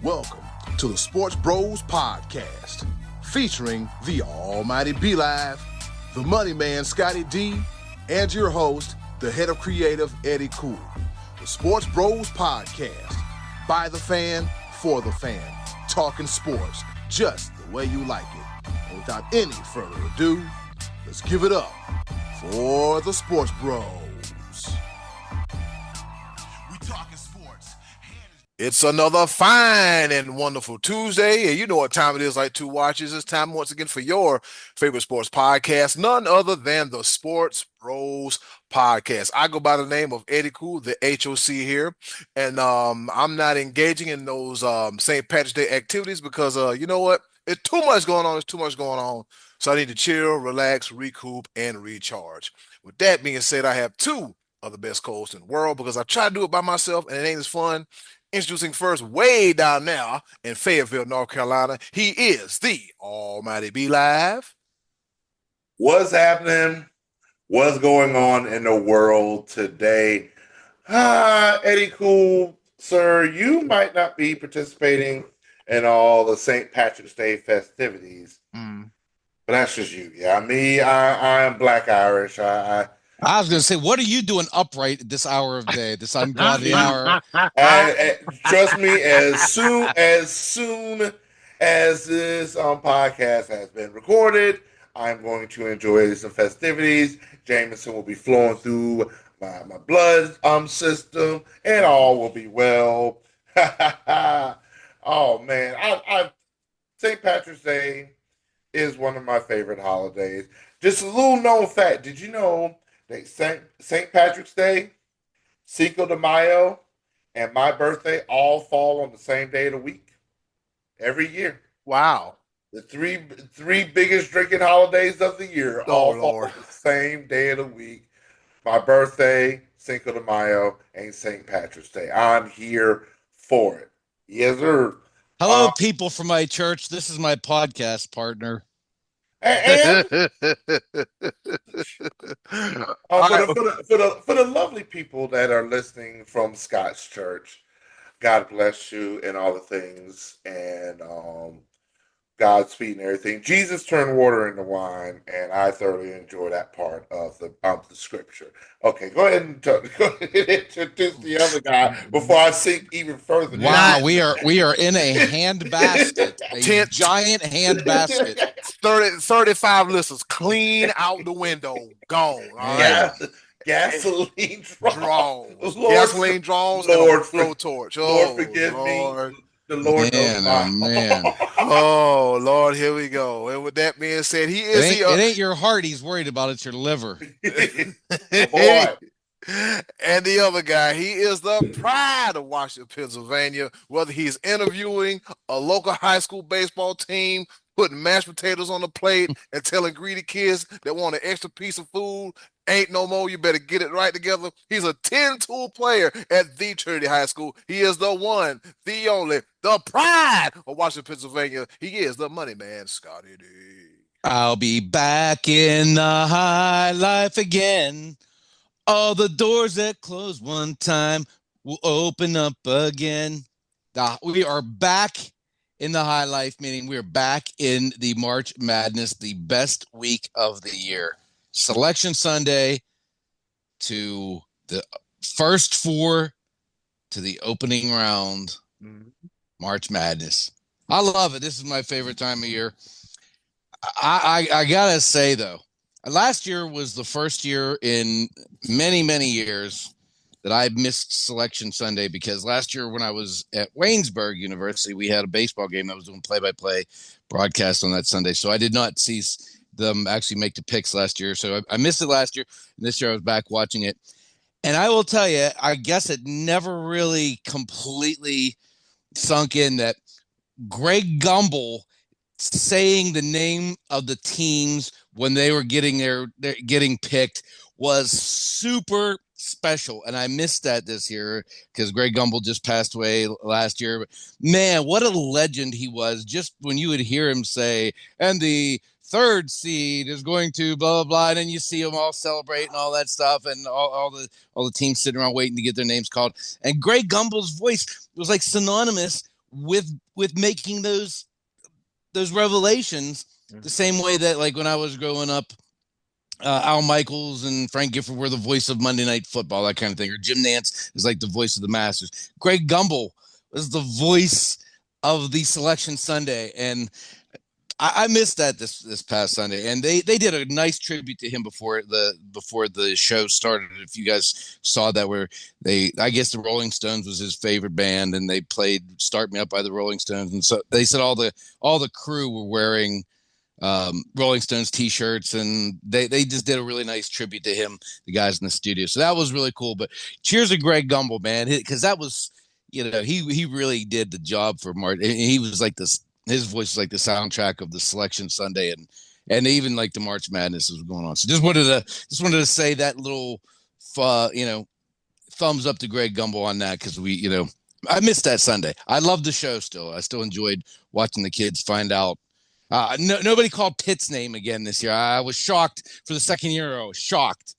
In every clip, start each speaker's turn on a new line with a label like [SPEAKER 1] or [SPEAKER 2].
[SPEAKER 1] Welcome to the SportsBros podcast, featuring the almighty B-Live, the money man Scottie D, and your host, the head of creative Eddy. The SportsBros podcast, by the fan, for the fan, talking sports just the way you like it. And without any further ado, let's give it up for the SportsBros. It's another fine and wonderful Tuesday, and you know what time it is, like two watches. It's time once again for your favorite sports podcast, none other than the Sports Bros podcast. I go by the name of Eddy, the HOC here, and I'm not engaging in those St. Patrick's Day activities because you know what? It's too much going on. It's too much going on, so I need to chill, relax, recoup, and recharge. With that being said, I have two of the best co-hosts in the world because I try to do it by myself, and it ain't as fun. Introducing first, way down now in Fayetteville, North Carolina, he is the almighty B-Live.
[SPEAKER 2] What's happening? What's going on in the world today? Eddy, sir, you might not be participating in all the St. Patrick's Day festivities, but that's just you. Yeah, me, I'm Black Irish.
[SPEAKER 3] I was going to say, what are you doing upright at this hour of day, this ungodly hour?
[SPEAKER 2] Trust me, as soon as this podcast has been recorded, I'm going to enjoy some festivities. Jameson will be flowing through my blood system, and all will be well. Oh, man. St. Patrick's Day is one of my favorite holidays. Just a little known fact. Did you know St. Patrick's Day, Cinco de Mayo, and my birthday all fall on the same day of the week every year?
[SPEAKER 1] Wow.
[SPEAKER 2] The three biggest drinking holidays of the year all fall on the same day of the week. My birthday, Cinco de Mayo, and St. Patrick's Day. I'm here for it. Yes, sir.
[SPEAKER 3] Hello, people from my church. This is my podcast partner.
[SPEAKER 2] And for the lovely people that are listening from Scott's church, God bless you and all the things, and Godspeed and everything. Jesus turned water into wine, and I thoroughly enjoy that part of the scripture. Okay, go ahead and introduce the other guy before I sink even further.
[SPEAKER 3] Wow, we are in a hand basket, a giant hand basket.
[SPEAKER 1] 35 listeners, clean out the window, gone.
[SPEAKER 2] Yeah. Gasoline draws.
[SPEAKER 1] Gasoline draws and a blowtorch.
[SPEAKER 2] Lord, forgive me. The Lord knows
[SPEAKER 3] man.
[SPEAKER 1] Oh, Lord, here we go. And with that being said, he is
[SPEAKER 3] it ain't your heart he's worried about, it's your liver.
[SPEAKER 2] Boy.
[SPEAKER 1] And the other guy, he is the pride of Washington, Pennsylvania. Whether he's interviewing a local high school baseball team, putting mashed potatoes on the plate, and telling greedy kids that want an extra piece of food, ain't no more, you better get it right together. He's a 10-tool player at the Trinity High School. He is the one, the only, the pride of Washington, Pennsylvania. He is the money man, Scottie D.
[SPEAKER 3] I'll be back in the high life again. All the doors that closed one time will open up again. We are back in the high life, meaning we're back in the March Madness, the best week of the year. Selection Sunday to the first four to the opening round. March Madness. I love it. This is my favorite time of year. I gotta say, though, last year was the first year in many, many years that I missed Selection Sunday, because last year when I was at Waynesburg University, we had a baseball game. I was doing play-by-play broadcast on that Sunday, so I did not see them actually make the picks last year. So I missed it last year, and this year I was back watching it. And I will tell you, I guess it never really completely sunk in that Greg Gumbel saying the name of the teams when they were getting picked was super special, and I missed that this year because Greg Gumbel just passed away last year. But man, what a legend he was! Just when you would hear him say, "And the third seed is going to blah blah blah," and then you see them all celebrate and all that stuff, and all the teams sitting around waiting to get their names called. And Greg Gumbel's voice was like synonymous with making those revelations the same way that, like, when I was growing up, Al Michaels and Frank Gifford were the voice of Monday Night Football, that kind of thing. Or Jim Nance is like the voice of the Masters. Greg Gumbel was the voice of the Selection Sunday, and I missed that this past Sunday. And they did a nice tribute to him before the show started. If you guys saw that, where I guess the Rolling Stones was his favorite band, and they played "Start Me Up" by the Rolling Stones, and so they said all the crew were wearing Rolling Stones t-shirts, and they just did a really nice tribute to him, the guys in the studio. So that was really cool. But cheers to Greg Gumbel, man, because that was, he really did the job for Martin. He was like this, his voice was like the soundtrack of the Selection Sunday, and even like the March Madness was going on. So just wanted to say that little thumbs up to Greg Gumbel on that, because I missed that Sunday. I love the show still. I still enjoyed watching the kids find out. Nobody called Pitt's name again this year. I was shocked for the second year in a row. Shocked.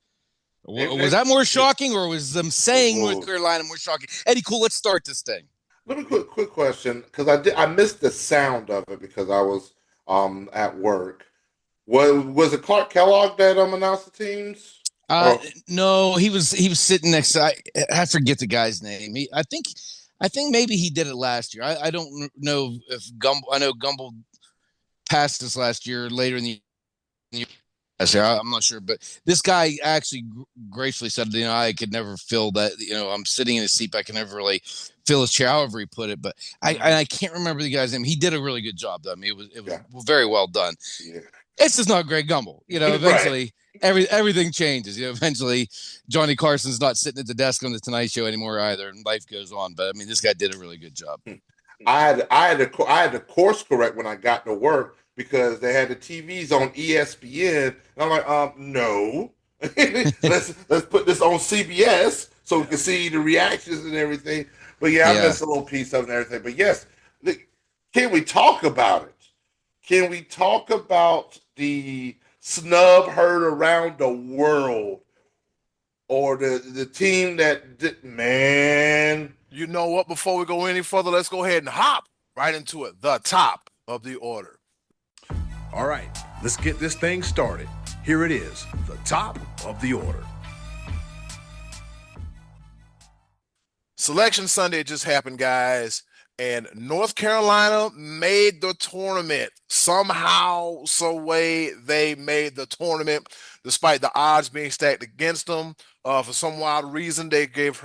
[SPEAKER 3] Was that more shocking, or was them saying North Carolina more shocking? Eddie, cool. Let's start this thing.
[SPEAKER 2] Let me quick question, because I missed the sound of it because I was at work. Was it Clark Kellogg that announced the teams?
[SPEAKER 3] No, he was sitting next to, I forget the guy's name. I think maybe he did it last year. I don't know if Gumbel. I know Gumbel passed this last year, later in the year. I'm not sure, but this guy actually gracefully said, I could never fill that. I'm sitting in his seat, but I can never really fill his chair, however he put it. But I can't remember the guy's name. He did a really good job, though. I mean, it was very well done.
[SPEAKER 2] Yeah.
[SPEAKER 3] It's just not Greg Gumbel. Eventually everything changes. Eventually Johnny Carson's not sitting at the desk on the Tonight Show anymore either, and life goes on. But I mean, this guy did a really good job.
[SPEAKER 2] I had to course correct when I got to work, because they had the TVs on ESPN, and I'm like, no, let's put this on CBS so we can see the reactions and everything. But I missed a little piece of it and everything. But yes, can we talk about it? Can we talk about the snub heard around the world, or the team that did, man?
[SPEAKER 1] You know what? Before we go any further, let's go ahead and hop right into it. The top of the order.
[SPEAKER 4] All right, let's get this thing started. Here it is, the top of the order.
[SPEAKER 1] Selection Sunday just happened, guys, and North Carolina made the tournament. Somehow, some way, they made the tournament, despite the odds being stacked against them. For some wild reason, they gave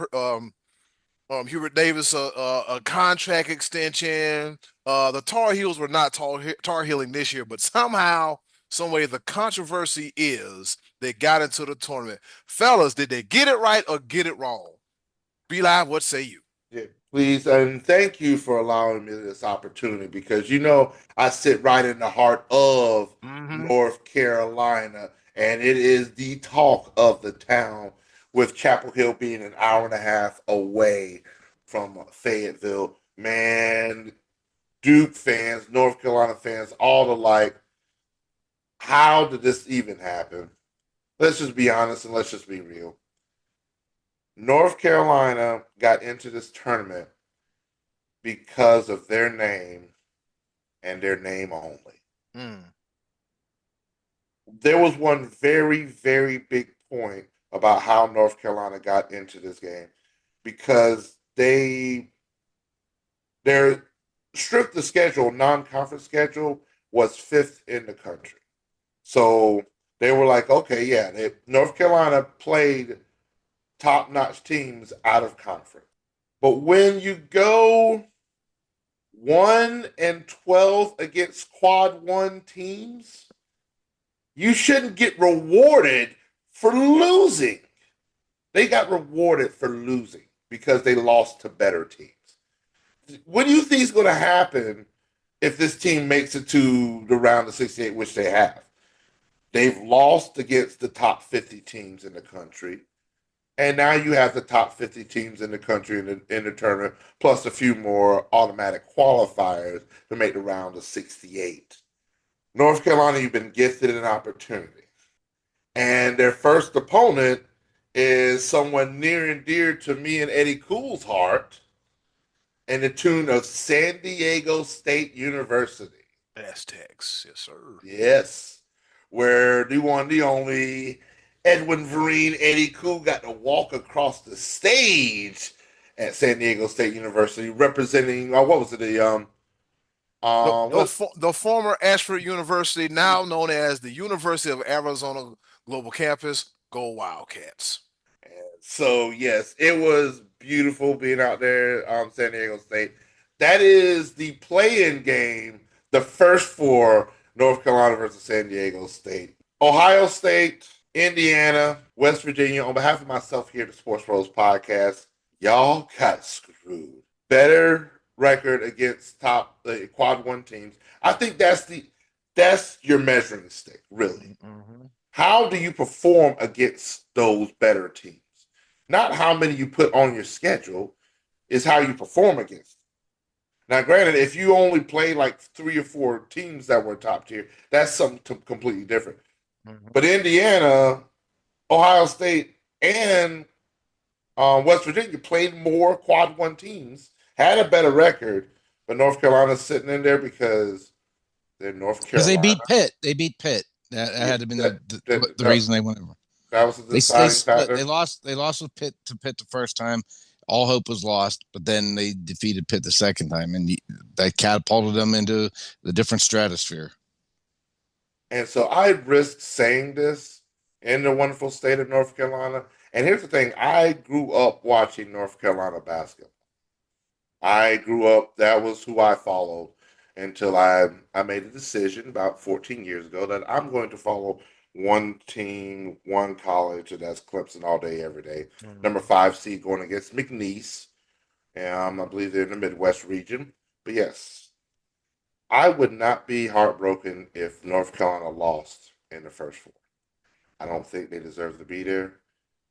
[SPEAKER 1] Hubert Davis a contract extension. The Tar Heels were not Tar Heeling this year, but somehow, some way, the controversy is they got into the tournament. Fellas, did they get it right or get it wrong? Be Live, what say you?
[SPEAKER 2] Yeah, please, and thank you for allowing me this opportunity, because I sit right in the heart of North Carolina, and it is the talk of the town, with Chapel Hill being an hour and a half away from Fayetteville. Man, Duke fans, North Carolina fans, all alike, how did this even happen? Let's just be honest and let's just be real. North Carolina got into this tournament because of their name and their name only. There was one very, very big point about how North Carolina got into this game, because their strength of schedule, non-conference schedule, was 5th in the country. So they were like, okay, North Carolina played top-notch teams out of conference. But when you go 1-12 against quad 1 teams, you shouldn't get rewarded for losing. They got rewarded for losing because they lost to better teams. What do you think is going to happen if this team makes it to the round of 68, which they have? They've lost against the top 50 teams in the country. And now you have the top 50 teams in the country in the tournament, plus a few more automatic qualifiers to make the round of 68. North Carolina, you've been gifted an opportunity. And their first opponent is someone near and dear to me and Eddie Cool's heart, and the tune of San Diego State University.
[SPEAKER 1] Aztecs, yes, sir.
[SPEAKER 2] Yes, where the one, the only Edwin Vereen, Eddy Koo got to walk across the stage at San Diego State University, representing what was it?
[SPEAKER 1] The former Ashford University, now known as the University of Arizona Global Campus, go Wildcats.
[SPEAKER 2] So yes, it was beautiful being out there, San Diego State. That is the play-in game, the first for North Carolina versus San Diego State. Ohio State, Indiana, West Virginia. On behalf of myself here at the SportsBros podcast, y'all got screwed. Better record against top quad one teams. I think that's your measuring stick, really.
[SPEAKER 1] Mm-hmm.
[SPEAKER 2] How do you perform against those better teams? Not how many you put on your schedule, is how you perform against them. Now, granted, if you only play like 3 or 4 teams that were top tier, that's something completely different. Mm-hmm. But Indiana, Ohio State, and West Virginia played more quad one teams, had a better record, but North Carolina's sitting in there because they're North Carolina.
[SPEAKER 3] Because they beat Pitt. They beat Pitt. That had to be the reason they went over.
[SPEAKER 2] That was the deciding factor.
[SPEAKER 3] They lost with Pitt the first time. All hope was lost, but then they defeated Pitt the second time, and that catapulted them into the different stratosphere.
[SPEAKER 2] And so I risked saying this in the wonderful state of North Carolina. And here's the thing. I grew up watching North Carolina basketball. I grew up, that was who I followed until I made a decision about 14 years ago that I'm going to follow one team, one college, and that's Clemson all day, every day. Mm-hmm. Number 5 seed going against McNeese. And I believe they're in the Midwest region. But yes, I would not be heartbroken if North Carolina lost in the first 4. I don't think they deserve to be there.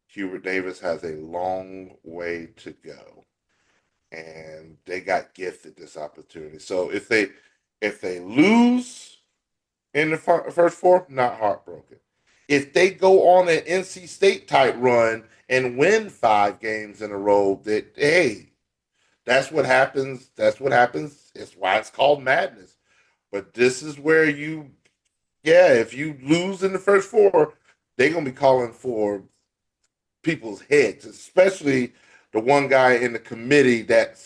[SPEAKER 2] Hubert Davis has a long way to go. And they got gifted this opportunity. So if they lose in the first 4, not heartbroken. If they go on an NC State type run and win 5 games in a row, that's what happens. That's what happens. It's why it's called madness. But this is where if you lose in the first 4, they're going to be calling for people's heads, especially the one guy in the committee that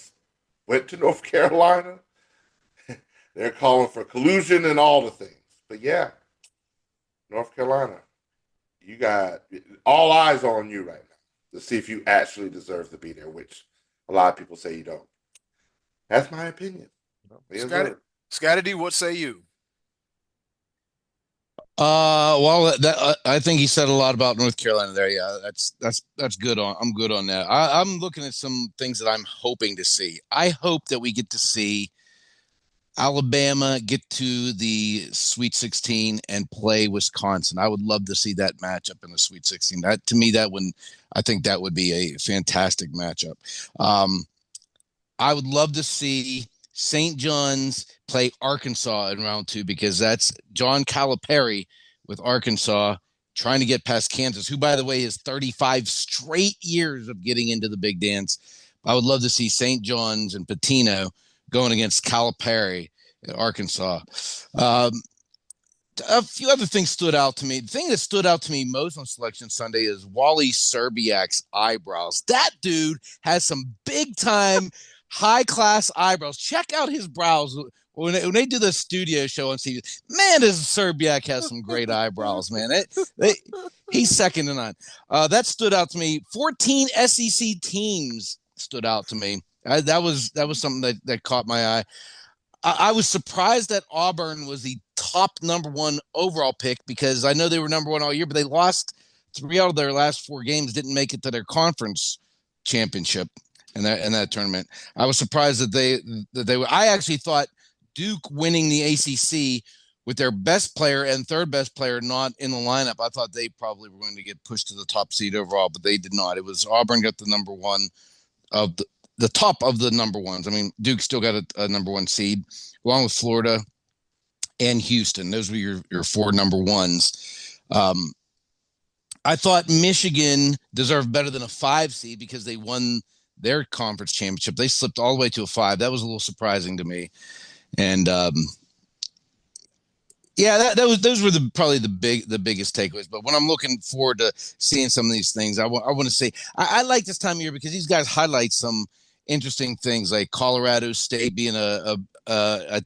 [SPEAKER 2] went to North Carolina. They're calling for collusion and all the things. But yeah, North Carolina, you got all eyes on you right now to see if you actually deserve to be there, which a lot of people say you don't. That's my opinion.
[SPEAKER 1] Scottie D, what say you?
[SPEAKER 3] Well, I think he said a lot about North Carolina there. Yeah, that's good on. I'm good on that. I'm looking at some things that I'm hoping to see. I hope that we get to see Alabama get to the Sweet 16 and play Wisconsin. I would love to see that matchup in the Sweet 16. I think that would be a fantastic matchup. I would love to see St. John's play Arkansas in round 2 because that's John Calipari with Arkansas trying to get past Kansas, who, by the way, is 35 straight years of getting into the big dance. I would love to see St. John's and Pitino going against Calipari at Arkansas. A few other things stood out to me. The thing that stood out to me most on Selection Sunday is Wally Serbiak's eyebrows. That dude has some big-time, high-class eyebrows. Check out his brows. When they do the studio show on TV, man, does Serbiak has some great eyebrows, man. He's second to none. That stood out to me. 14 SEC teams stood out to me. That was something that caught my eye. I was surprised that Auburn was the top number 1 overall pick because I know they were number 1 all year, but they lost 3 out of their last 4 games, didn't make it to their conference championship in that tournament. I was surprised that they were. I actually thought Duke winning the ACC with their best player and third best player not in the lineup. I thought they probably were going to get pushed to the top seed overall, but they did not. It was Auburn got the number 1 of the top of the number 1s. I mean, Duke still got a number 1 seed, along with Florida and Houston. Those were your 4 number 1s. I thought Michigan deserved better than a 5 seed because they won their conference championship. They slipped all the way to a 5. That was a little surprising to me. And those were probably the biggest takeaways. But when I'm looking forward to seeing some of these things, I want to say I like this time of year because these guys highlight some interesting things, like Colorado State being a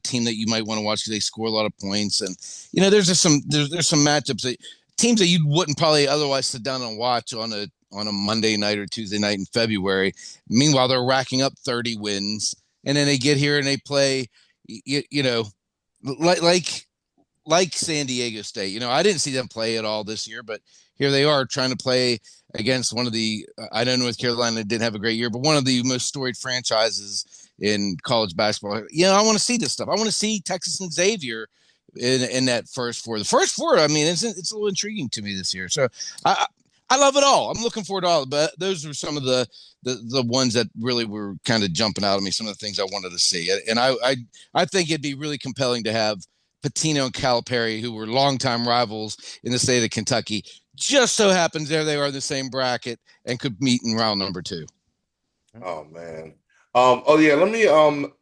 [SPEAKER 3] team that you might want to watch because they score a lot of points, and there's just there's some matchups that teams that you wouldn't probably otherwise sit down and watch on a Monday night or Tuesday night in February. Meanwhile, they're racking up 30 wins, and then they get here and they play, like San Diego State. I didn't see them play at all this year, but here they are trying to play against one of the, I know North Carolina didn't have a great year, but one of the most storied franchises in college basketball. I want to see this stuff. I want to see Texas and Xavier in that first four. The first four, I mean, it's a little intriguing to me this year. So I love it all. I'm looking forward to all, but those were some of the ones that really were kind of jumping out at me, some of the things I wanted to see. And I think it'd be really compelling to have Pitino and Calipari, who were longtime rivals in the state of Kentucky, just so happens there they are in the same bracket and could meet in round number 2.
[SPEAKER 2] Oh man. Let me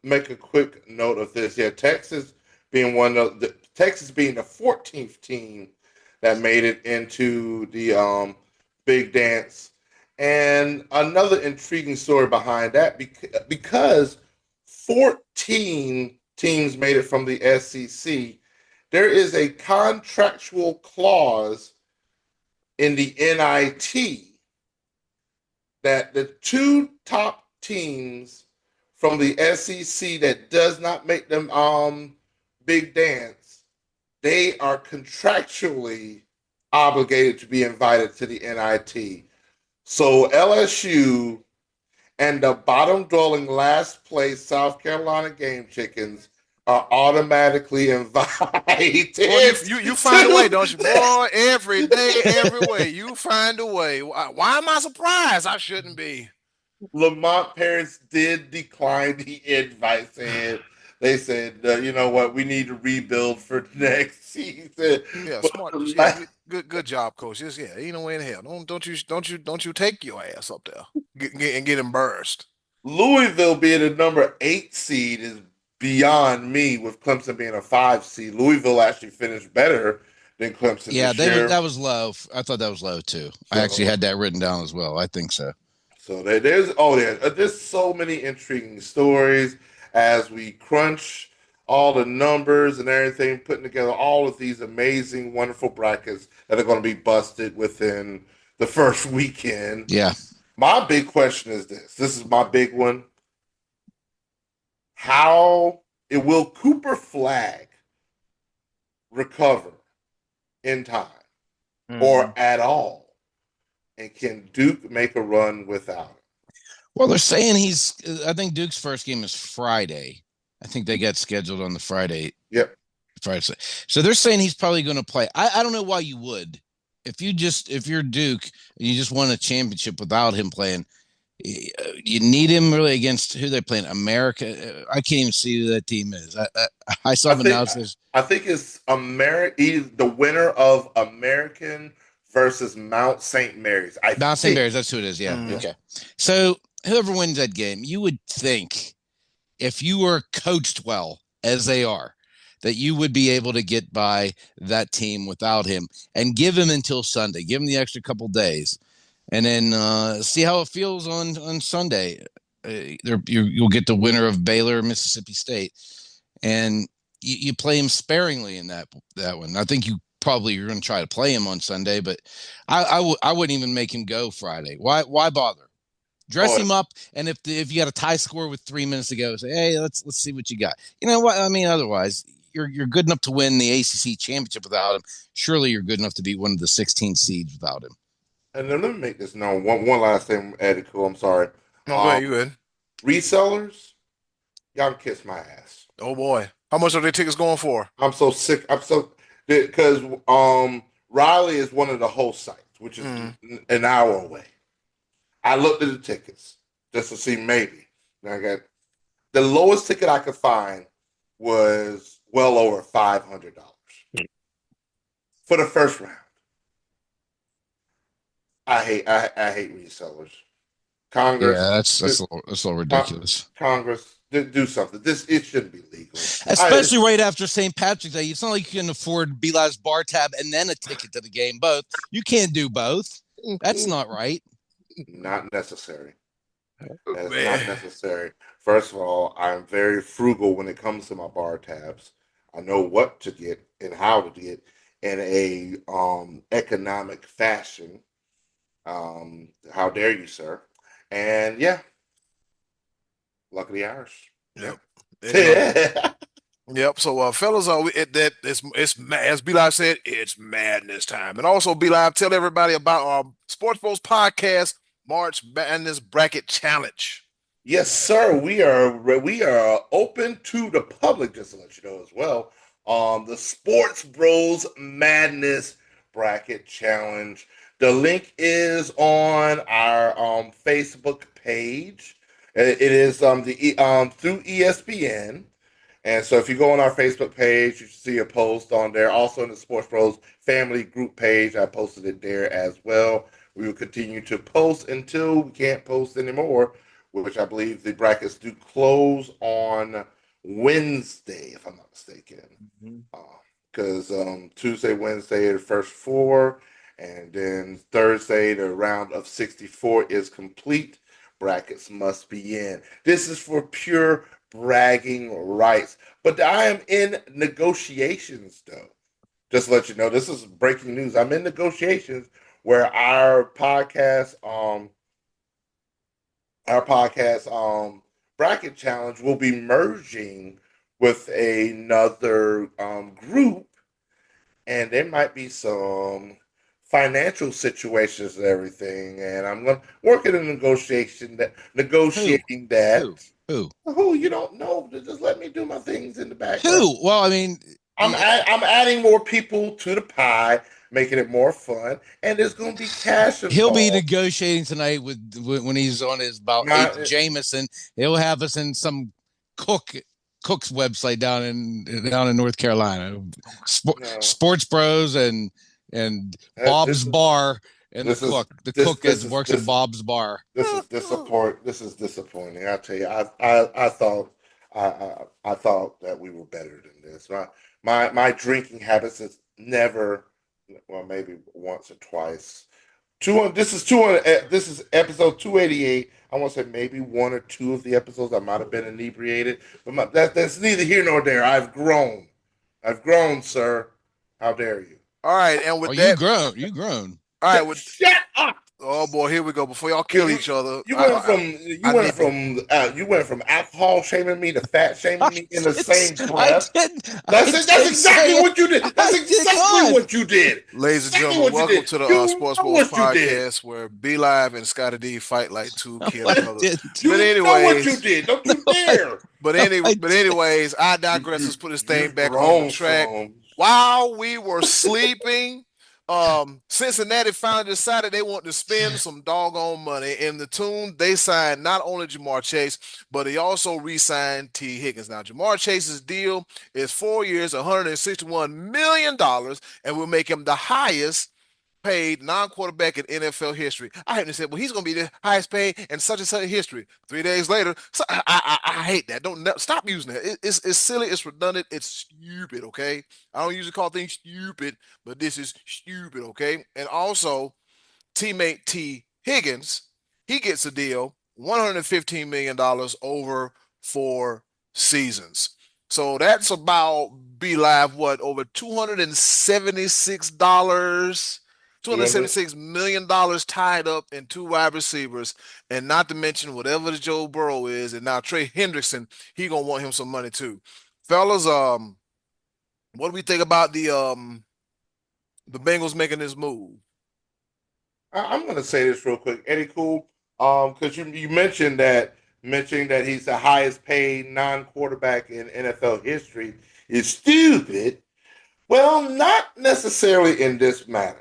[SPEAKER 2] make a quick note of this. Yeah, Texas being the 14th team that made it into the Big Dance. And another intriguing story behind that, because 14 teams made it from the SEC, there is a contractual clause in the NIT that the 2 top teams from the SEC that does not make them Big Dance, they are contractually obligated to be invited to the NIT. So LSU and the bottom dwelling last place South Carolina Game Chickens are automatically invited.
[SPEAKER 1] Boy, you find a way, don't you? Boy, every day, every way, you find a way. Why am I surprised? I shouldn't be.
[SPEAKER 2] Lamont parents did decline the invite. They said, you know what, we need to rebuild for next season.
[SPEAKER 1] Yeah,
[SPEAKER 2] But
[SPEAKER 1] smart. Yeah, good job, coach. Just ain't no way in hell. Don't you take your ass up there and get embarrassed.
[SPEAKER 2] Louisville being a number 8 seed is beyond me, with Clemson being a 5 seed. Louisville actually finished better than Clemson
[SPEAKER 3] Yeah,
[SPEAKER 2] this year.
[SPEAKER 3] that was low. I thought that was low too. I actually had that written down as well. I think so.
[SPEAKER 2] So there's so many intriguing stories as we crunch all the numbers and everything, putting together all of these amazing, wonderful brackets that are going to be busted within the first weekend.
[SPEAKER 3] Yeah.
[SPEAKER 2] My big question is this. This is my big one. How will Cooper Flag recover in time or at all? And can Duke make a run without him?
[SPEAKER 3] Well, they're saying I think Duke's first game is Friday. I think they got scheduled on the Friday.
[SPEAKER 2] Yep.
[SPEAKER 3] Friday. So they're saying he's probably going to play. I don't know why you would. If you're Duke and you just won a championship without him playing, you need him really against who they're playing. America. I can't even see who that team is. I saw him announce.
[SPEAKER 2] I think it's the winner of American versus Mount St. Mary's.
[SPEAKER 3] Mount St. Mary's, that's who it is. Yeah. Okay. So whoever wins that game, you would think, if you were coached well, as they are, that you would be able to get by that team without him and give him until Sunday. Give him the extra couple days, and then see how it feels on Sunday. You'll get the winner of Baylor, Mississippi State, and you play him sparingly in that one. I think you're going to try to play him on Sunday, but I wouldn't even make him go Friday. Why bother? Dress him up, and if you got a tie score with 3 minutes to go, say, hey, let's see what you got. You know what I mean? Otherwise, you're good enough to win the ACC championship without him. Surely you're good enough to beat one of the 16 seeds without him.
[SPEAKER 2] And then let me make this known. One last thing, Eddie. Cool. I'm sorry.
[SPEAKER 1] No, go ahead, you good.
[SPEAKER 2] Resellers, y'all kiss my ass.
[SPEAKER 1] Oh boy, how much are their tickets going for?
[SPEAKER 2] I'm so sick. Because Raleigh is one of the host sites, which is an hour away. I looked at the tickets just to see maybe. I got the lowest ticket I could find was well over $500 for the first round. I hate resellers. Congress,
[SPEAKER 3] Yeah, that's a little ridiculous.
[SPEAKER 2] Congress, do something. It shouldn't be legal.
[SPEAKER 3] Especially right after St. Patrick's Day. It's not like you can afford Be-Live's bar tab and then a ticket to the game. Both. You can't do both. That's not right.
[SPEAKER 2] Not necessary. That's
[SPEAKER 1] Man.
[SPEAKER 2] not necessary. First of all, I'm very frugal when it comes to my bar tabs. I know what to get and how to get in a economic fashion. How dare you, sir? And yeah, luck of the Irish.
[SPEAKER 1] Yep.
[SPEAKER 2] Yeah.
[SPEAKER 1] Yep. So, fellas, it's as B Live said, it's madness time. And also, B Live, tell everybody about our SportsBros podcast March Madness Bracket Challenge.
[SPEAKER 2] Yes, sir. We are open to the public, just to let you know as well. The Sports Bros Madness Bracket Challenge. The link is on our Facebook page. It is through ESPN. And so if you go on our Facebook page, you should see a post on there. Also in the Sports Bros family group page, I posted it there as well. We will continue to post until we can't post anymore, which I believe the brackets do close on Wednesday, if I'm not mistaken. Because Tuesday, Wednesday, the first four, and then Thursday, the round of 64 is complete. Brackets must be in. This is for pure bragging rights. But I am in negotiations, though. Just to let you know, this is breaking news. I'm in negotiations where our podcast bracket challenge will be merging with another group, and there might be some financial situations and everything. And I'm going to work in a negotiating that. Who you don't know? Just let me do my things in the background.
[SPEAKER 3] Who? Well, I mean,
[SPEAKER 2] I'm adding more people to the pie, making it more fun, and there's going to be cash involved.
[SPEAKER 3] He'll be negotiating tonight when he's on his about eighth Jameson. He'll have us in some cook's website down in North Carolina. Sports Bros and Bob's Bar and the cook works at Bob's Bar.
[SPEAKER 2] This is disappointing. I tell you, I thought that we were better than this. My drinking habits is never, well, maybe once or twice. This is episode 288. I want to say maybe one or two of the episodes I might have been inebriated, but that's neither here nor there. I've grown, sir. How dare you?
[SPEAKER 1] All right, and with that,
[SPEAKER 3] you grown.
[SPEAKER 1] All right,
[SPEAKER 2] shut up.
[SPEAKER 1] Oh boy, here we go. Before y'all kill each other,
[SPEAKER 2] you went from alcohol shaming me to fat shaming me in the same breath. That's exactly what you did. That's exactly what you did.
[SPEAKER 1] Ladies and gentlemen, welcome to the SportsBros podcast, where B Live and Scottie D fight like two killing brothers.
[SPEAKER 2] But anyways, know what you did. Don't you dare.
[SPEAKER 1] But anyways, I digress. Let's put this thing back on track. While we were sleeping, Cincinnati finally decided they want to spend some doggone money. In the tune, they signed not only Jamar Chase, but he also re-signed Tee Higgins. Now, Jamar Chase's deal is 4 years, $161 million, and will make him the highest paid non-quarterback in NFL history. I hate to say, well, he's going to be the highest paid in such and such history. 3 days later, so I hate that. Stop using that. It's silly. It's redundant. It's stupid. Okay, I don't usually call things stupid, but this is stupid. Okay, and also teammate Tee Higgins, he gets a deal, $115 million over 4 seasons. So that's about be live over $276. $276 million tied up in 2 wide receivers, and not to mention whatever the Joe Burrow is, and now Trey Hendrickson, he gonna want him some money too. Fellas, what do we think about the Bengals making this move?
[SPEAKER 2] I'm gonna say this real quick, Eddie. Cool, because you mentioned that he's the highest paid non-quarterback in NFL history is stupid. Well, not necessarily in this matter.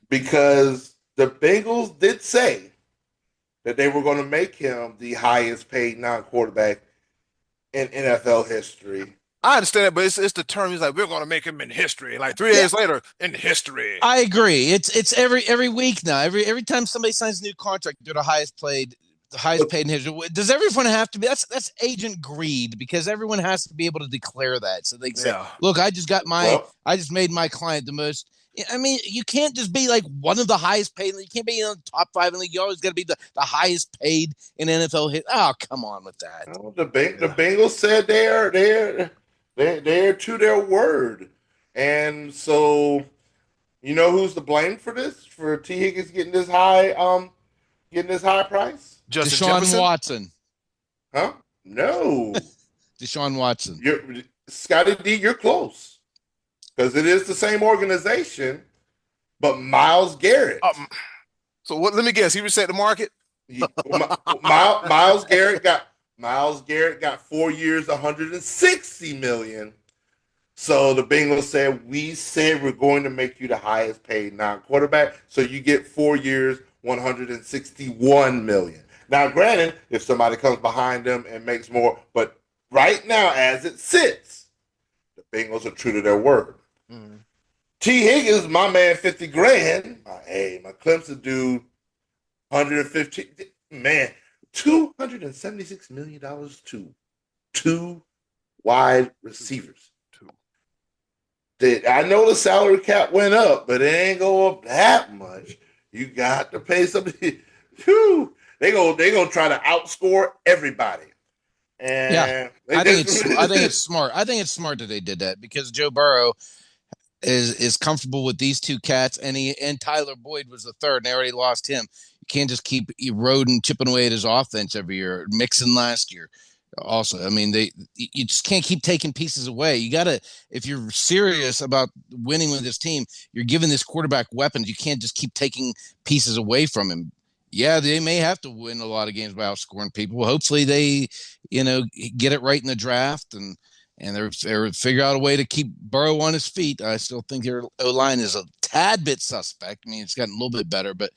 [SPEAKER 2] Because the Bengals did say that they were going to make him the highest paid non-quarterback in NFL history.
[SPEAKER 1] I understand it, but it's the term. He's like, we're going to make him in history. Like 3 days later, in history.
[SPEAKER 3] I agree. It's every week now. Every time somebody signs a new contract, they're the highest paid highest paid in history. Does everyone have to be? That's agent greed, because everyone has to be able to declare that. So they can say, look, I just made my client the most. I mean, you can't just be like one of the highest paid. You can't be in the top 5 in the league. You always got to be the highest paid in NFL hit. Oh, come on with that.
[SPEAKER 2] Well, the Bengals said they're to their word, and so you know who's to blame for this? For T. Higgins getting this high price?
[SPEAKER 1] Justin
[SPEAKER 3] Deshaun
[SPEAKER 1] Jefferson?
[SPEAKER 3] Watson.
[SPEAKER 2] Huh? No.
[SPEAKER 3] Deshaun Watson.
[SPEAKER 2] Scottie D, you're close. Because it is the same organization, but Myles Garrett.
[SPEAKER 1] So what? Let me guess. He reset the market.
[SPEAKER 2] Myles Garrett got 4 years, $160 million. So the Bengals said, we said we're going to make you the highest paid non-quarterback. So you get 4 years, $161 million. Now, granted, if somebody comes behind them and makes more, but right now, as it sits, the Bengals are true to their word. Mm-hmm. T. Higgins, my man, $50,000. My Clemson dude, 115. Man, $276 million to 2 wide receivers. I know the salary cap went up, but it ain't go up that much. You got to pay somebody. They gonna try to outscore everybody. And
[SPEAKER 3] yeah, I think it's smart. I think it's smart that they did that, because Joe Burrow is comfortable with these two cats, and Tyler Boyd was the third, and they already lost him. You can't just keep eroding, chipping away at his offense every year. Mixon last year. Also, I mean, you just can't keep taking pieces away. You got to, if you're serious about winning with this team, you're giving this quarterback weapons. You can't just keep taking pieces away from him. Yeah, they may have to win a lot of games by outscoring people. Hopefully they, get it right in the draft and they're figure out a way to keep Burrow on his feet. I still think their O-line is a tad bit suspect. I mean, it's gotten a little bit better, but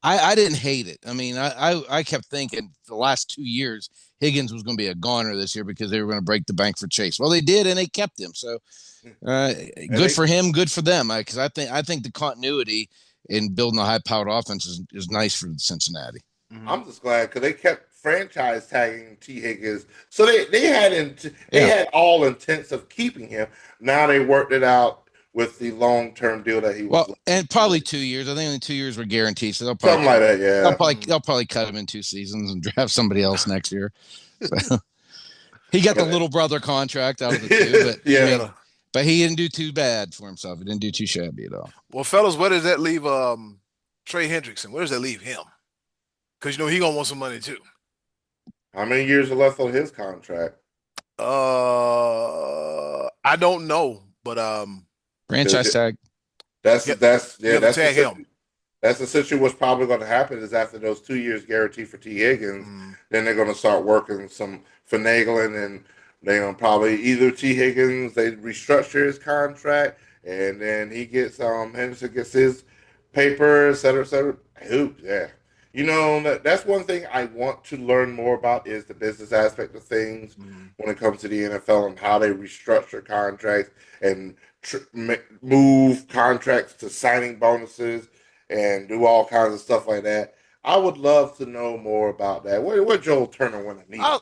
[SPEAKER 3] I didn't hate it. I mean, I kept thinking the last 2 years Higgins was going to be a goner this year because they were going to break the bank for Chase. Well, they did, and they kept him. So good for him, good for them. Because I think the continuity in building a high-powered offense is nice for Cincinnati.
[SPEAKER 2] Mm-hmm. I'm just glad because they kept franchise tagging T. Higgins, so they had all intents of keeping him. Now they worked it out with the long-term deal that he was.
[SPEAKER 3] Well, and probably 2 years. I think only 2 years were guaranteed, so they'll
[SPEAKER 2] something
[SPEAKER 3] probably
[SPEAKER 2] like that. Yeah,
[SPEAKER 3] they'll probably cut him in 2 seasons and draft somebody else next year. So, he got the little brother contract out of the two, but but he didn't do too bad for himself. He didn't do too shabby at all.
[SPEAKER 1] Well, fellas, where does that leave Trey Hendrickson? Where does that leave him? Because he gonna want some money too.
[SPEAKER 2] How many years are left on his contract?
[SPEAKER 1] I don't know, but
[SPEAKER 3] franchise tag.
[SPEAKER 2] That's
[SPEAKER 1] tag him.
[SPEAKER 2] That's essentially what's probably going to happen is after those 2 years guaranteed for T. Higgins, then they're going to start working some finagling, and they're going to probably either T. Higgins, they restructure his contract, and then he gets Henderson gets his paper, et cetera, et cetera. Yeah. That's one thing I want to learn more about is the business aspect of things when it comes to the NFL and how they restructure contracts and move contracts to signing bonuses and do all kinds of stuff like that. I would love to know more about that. What Joel Turner want to need?
[SPEAKER 1] I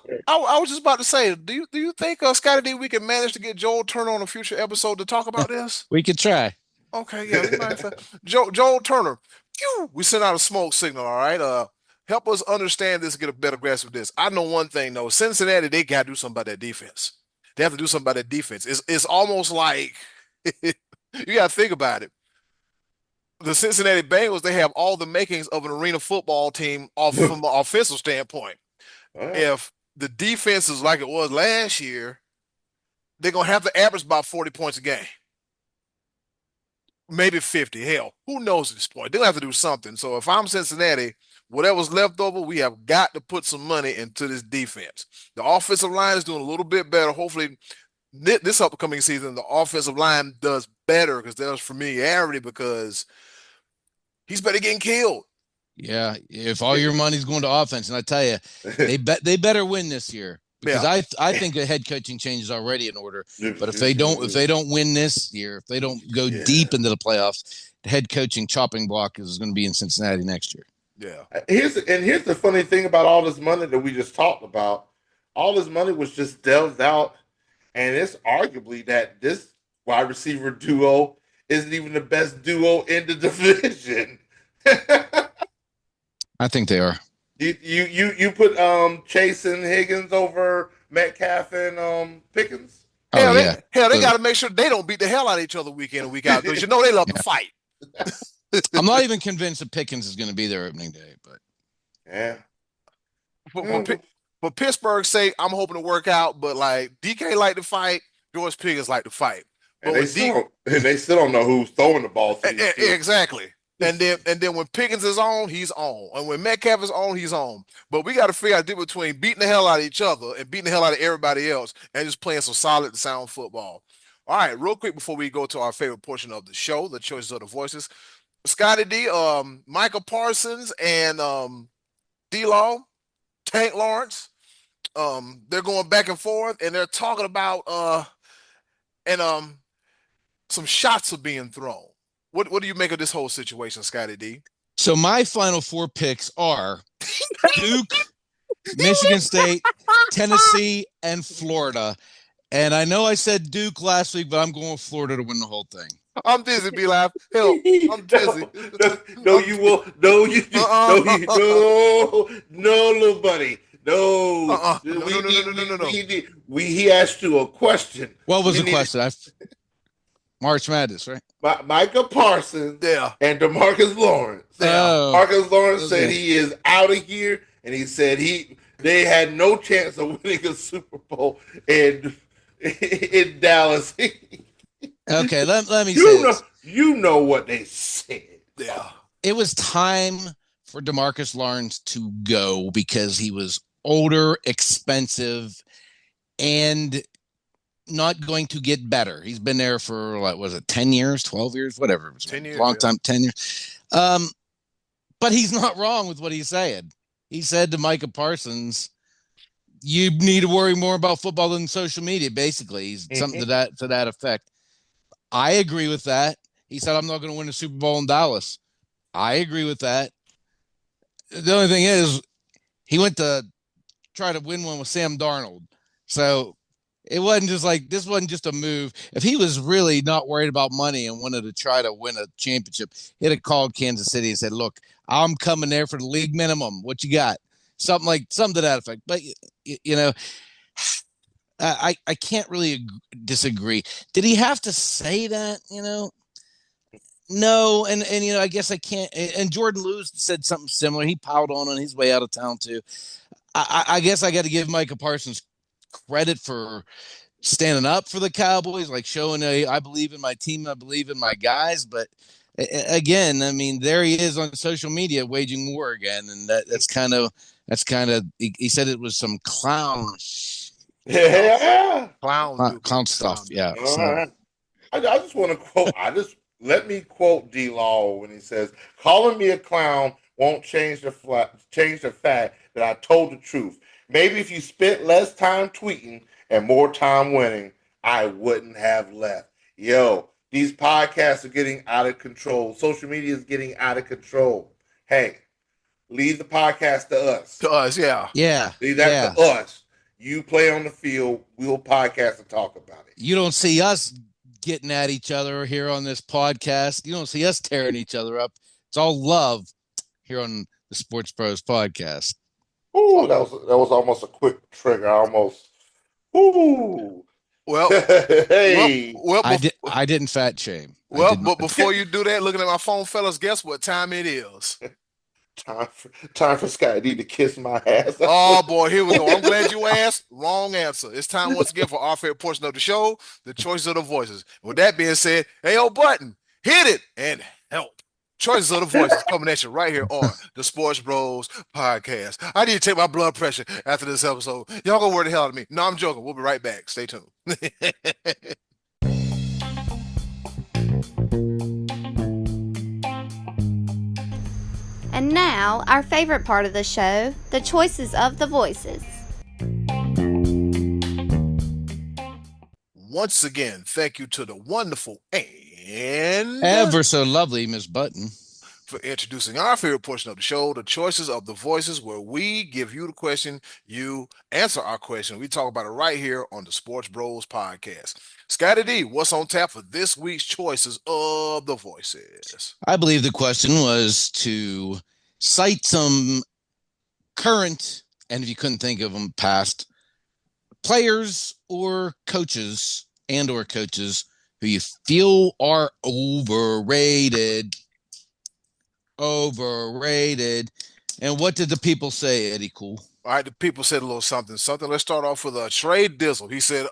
[SPEAKER 1] was just about to say, do you think Scottie D we can manage to get Joel Turner on a future episode to talk about this?
[SPEAKER 3] We could try.
[SPEAKER 1] Okay, yeah, we might. Joel Turner, we sent out a smoke signal. All right, help us understand this, get a better grasp of this. I know one thing though, Cincinnati, they got to do something about that defense. They have to do something about that defense. It's almost like you got to think about it. The Cincinnati Bengals, they have all the makings of an arena football team from an offensive standpoint. If the defense is like it was last year, they're going to have to average about 40 points a game. Maybe 50. Hell, who knows at this point? They'll have to do something. So if I'm Cincinnati, whatever's left over, we have got to put some money into this defense. The offensive line is doing a little bit better. Hopefully, this upcoming season, the offensive line does better because there's familiarity because he's better getting killed.
[SPEAKER 3] Yeah, if all your money's going to offense, and I tell you, they better win this year because I think a head coaching change is already in order. But if they don't win this year, if they don't go deep into the playoffs, the head coaching chopping block is going to be in Cincinnati next year.
[SPEAKER 1] Yeah.
[SPEAKER 2] Here's the funny thing about all this money that we just talked about. All this money was just delved out, and it's arguably that this wide receiver duo isn't even the best duo in the division.
[SPEAKER 3] I think they are.
[SPEAKER 2] You put Chase and Higgins over Metcalf and Pickens.
[SPEAKER 3] Oh, yeah.
[SPEAKER 1] They got to make sure they don't beat the hell out of each other week in and week out because you know they love to fight.
[SPEAKER 3] I'm not even convinced that Pickens is going to be there opening day, but
[SPEAKER 2] yeah.
[SPEAKER 1] For Pittsburgh's sake, I'm hoping to work out, but like DK like to fight, George Pickens like to fight.
[SPEAKER 2] But and they still don't know who's throwing the ball.
[SPEAKER 1] Exactly. And then when Pickens is on, he's on. And when Metcalf is on, he's on. But we got to figure out the difference between beating the hell out of each other and beating the hell out of everybody else and just playing some solid and sound football. All right, real quick before we go to our favorite portion of the show, the choices of the voices. Scottie D, Micah Parsons, and D-Law, Tank Lawrence. They're going back and forth, and they're talking about some shots are being thrown. What do you make of this whole situation, Scottie D?
[SPEAKER 3] So my final 4 picks are Duke, Michigan State, Tennessee, and Florida. And I know I said Duke last week, but I'm going with Florida to win the whole thing.
[SPEAKER 1] I'm dizzy, B-Live. Hell, I'm dizzy.
[SPEAKER 2] No, you will. No, no, little buddy. No.
[SPEAKER 1] No.
[SPEAKER 2] He asked you a question.
[SPEAKER 3] What was the question? March Madness, right?
[SPEAKER 2] Micah Parsons and DeMarcus Lawrence. Marcus Lawrence said he is out of here, and he said they had no chance of winning a Super Bowl in Dallas.
[SPEAKER 3] Okay, let me say this.
[SPEAKER 2] You know what they said.
[SPEAKER 1] Yeah.
[SPEAKER 3] It was time for DeMarcus Lawrence to go because he was older, expensive, and not going to get better. He's been there for, what was it, 10 years, 12 years, whatever. It was
[SPEAKER 1] 10 years.
[SPEAKER 3] Long time, 10 years. But he's not wrong with what he said. He said to Micah Parsons, you need to worry more about football than social media, basically. He's something to that effect. I agree with that. He said, I'm not going to win a Super Bowl in Dallas. I agree with that. The only thing is, he went to try to win one with Sam Darnold. So it wasn't just like, this wasn't just a move. If he was really not worried about money and wanted to try to win a championship, he'd have called Kansas City and said, look, I'm coming there for the league minimum. What you got? Something to that effect. But, you know, I can't really disagree. Did he have to say that, you know? No, and you know, I guess I can't. And Jordan Lewis said something similar. He piled on his way out of town too. I guess I got to give Micah Parsons credit for standing up for the Cowboys, like showing I believe in my team, I believe in my guys. But again, I mean, there he is on social media waging war again, and that's kind of. He said it was some clown. Clown stuff. Yeah.
[SPEAKER 2] All right. I just want to quote. Let me quote D-Law when he says, "Calling me a clown won't change the fact that I told the truth. Maybe if you spent less time tweeting and more time winning, I wouldn't have left." Yo, these podcasts are getting out of control. Social media is getting out of control. Hey, leave the podcast to us.
[SPEAKER 1] To us, yeah.
[SPEAKER 3] Yeah.
[SPEAKER 2] Leave that to us. You play on the field, we'll podcast and talk about it.
[SPEAKER 3] You don't see us getting at each other here on this podcast. You don't see us tearing each other up. It's all love here on the SportsBros podcast.
[SPEAKER 2] Ooh, that was almost a quick trigger. Ooh.
[SPEAKER 1] Well,
[SPEAKER 2] hey.
[SPEAKER 3] I didn't fat shame.
[SPEAKER 1] Well, but before you do that, looking at my phone, fellas, guess what time it is?
[SPEAKER 2] Time for Scottie D to kiss my ass.
[SPEAKER 1] Oh boy, here we go. I'm glad you asked. Wrong answer. It's time once again for our favorite portion of the show, the choices of the voices. With that being said, hey, old button, hit it and help. Choices of the voices coming at you right here on the SportsBros podcast. I need to take my blood pressure after this episode. Y'all gonna worry the hell out of me. No, I'm joking. We'll be right back. Stay tuned.
[SPEAKER 5] And now, our favorite part of the show, the choices of the voices.
[SPEAKER 1] Once again, thank you to the wonderful and
[SPEAKER 3] ever so lovely Miss Button.
[SPEAKER 1] for introducing our favorite portion of the show, the choices of the voices, where we give you the question, you answer our question. We talk about it right here on the Sports Bros podcast. Scottie D, what's on tap for this week's choices of the voices?
[SPEAKER 3] I believe the question was to cite some current, and if you couldn't think of them, past players or coaches who you feel are overrated. And what did the people say, Eddie Cool?
[SPEAKER 1] All right, the people said a little something. Let's start off with Trey Dizzle. He said,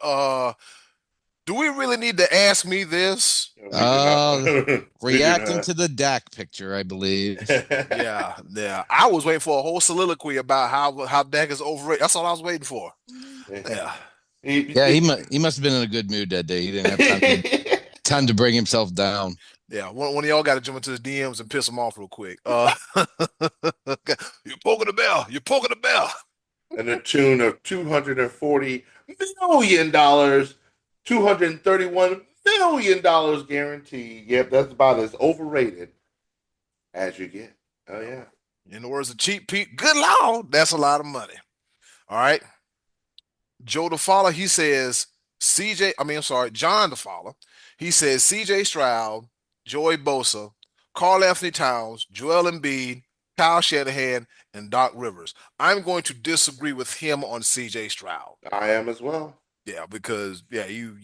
[SPEAKER 1] do we really need to ask me this?
[SPEAKER 3] Reacting to the Dak picture, I believe.
[SPEAKER 1] Yeah. I was waiting for a whole soliloquy about how Dak is overrated. That's all I was waiting for. Yeah.
[SPEAKER 3] He must have been in a good mood that day. He didn't have time to bring himself down.
[SPEAKER 1] Yeah, one of y'all got to jump into the DMs and piss him off real quick. You're poking the bell. You're poking the bell.
[SPEAKER 2] And the tune of $240 million, $231 million guaranteed. Yep, that's about as overrated as you get. Oh, yeah.
[SPEAKER 1] In the words of Cheap Pete, good Lord, that's a lot of money. All right. Joe DeFalla, he says, John DeFalla, he says CJ Stroud, Joey Bosa, Karl Anthony Towns, Joel Embiid, Kyle Shanahan, and Doc Rivers. I'm going to disagree with him on CJ Stroud.
[SPEAKER 2] I am as well.
[SPEAKER 1] Yeah, because you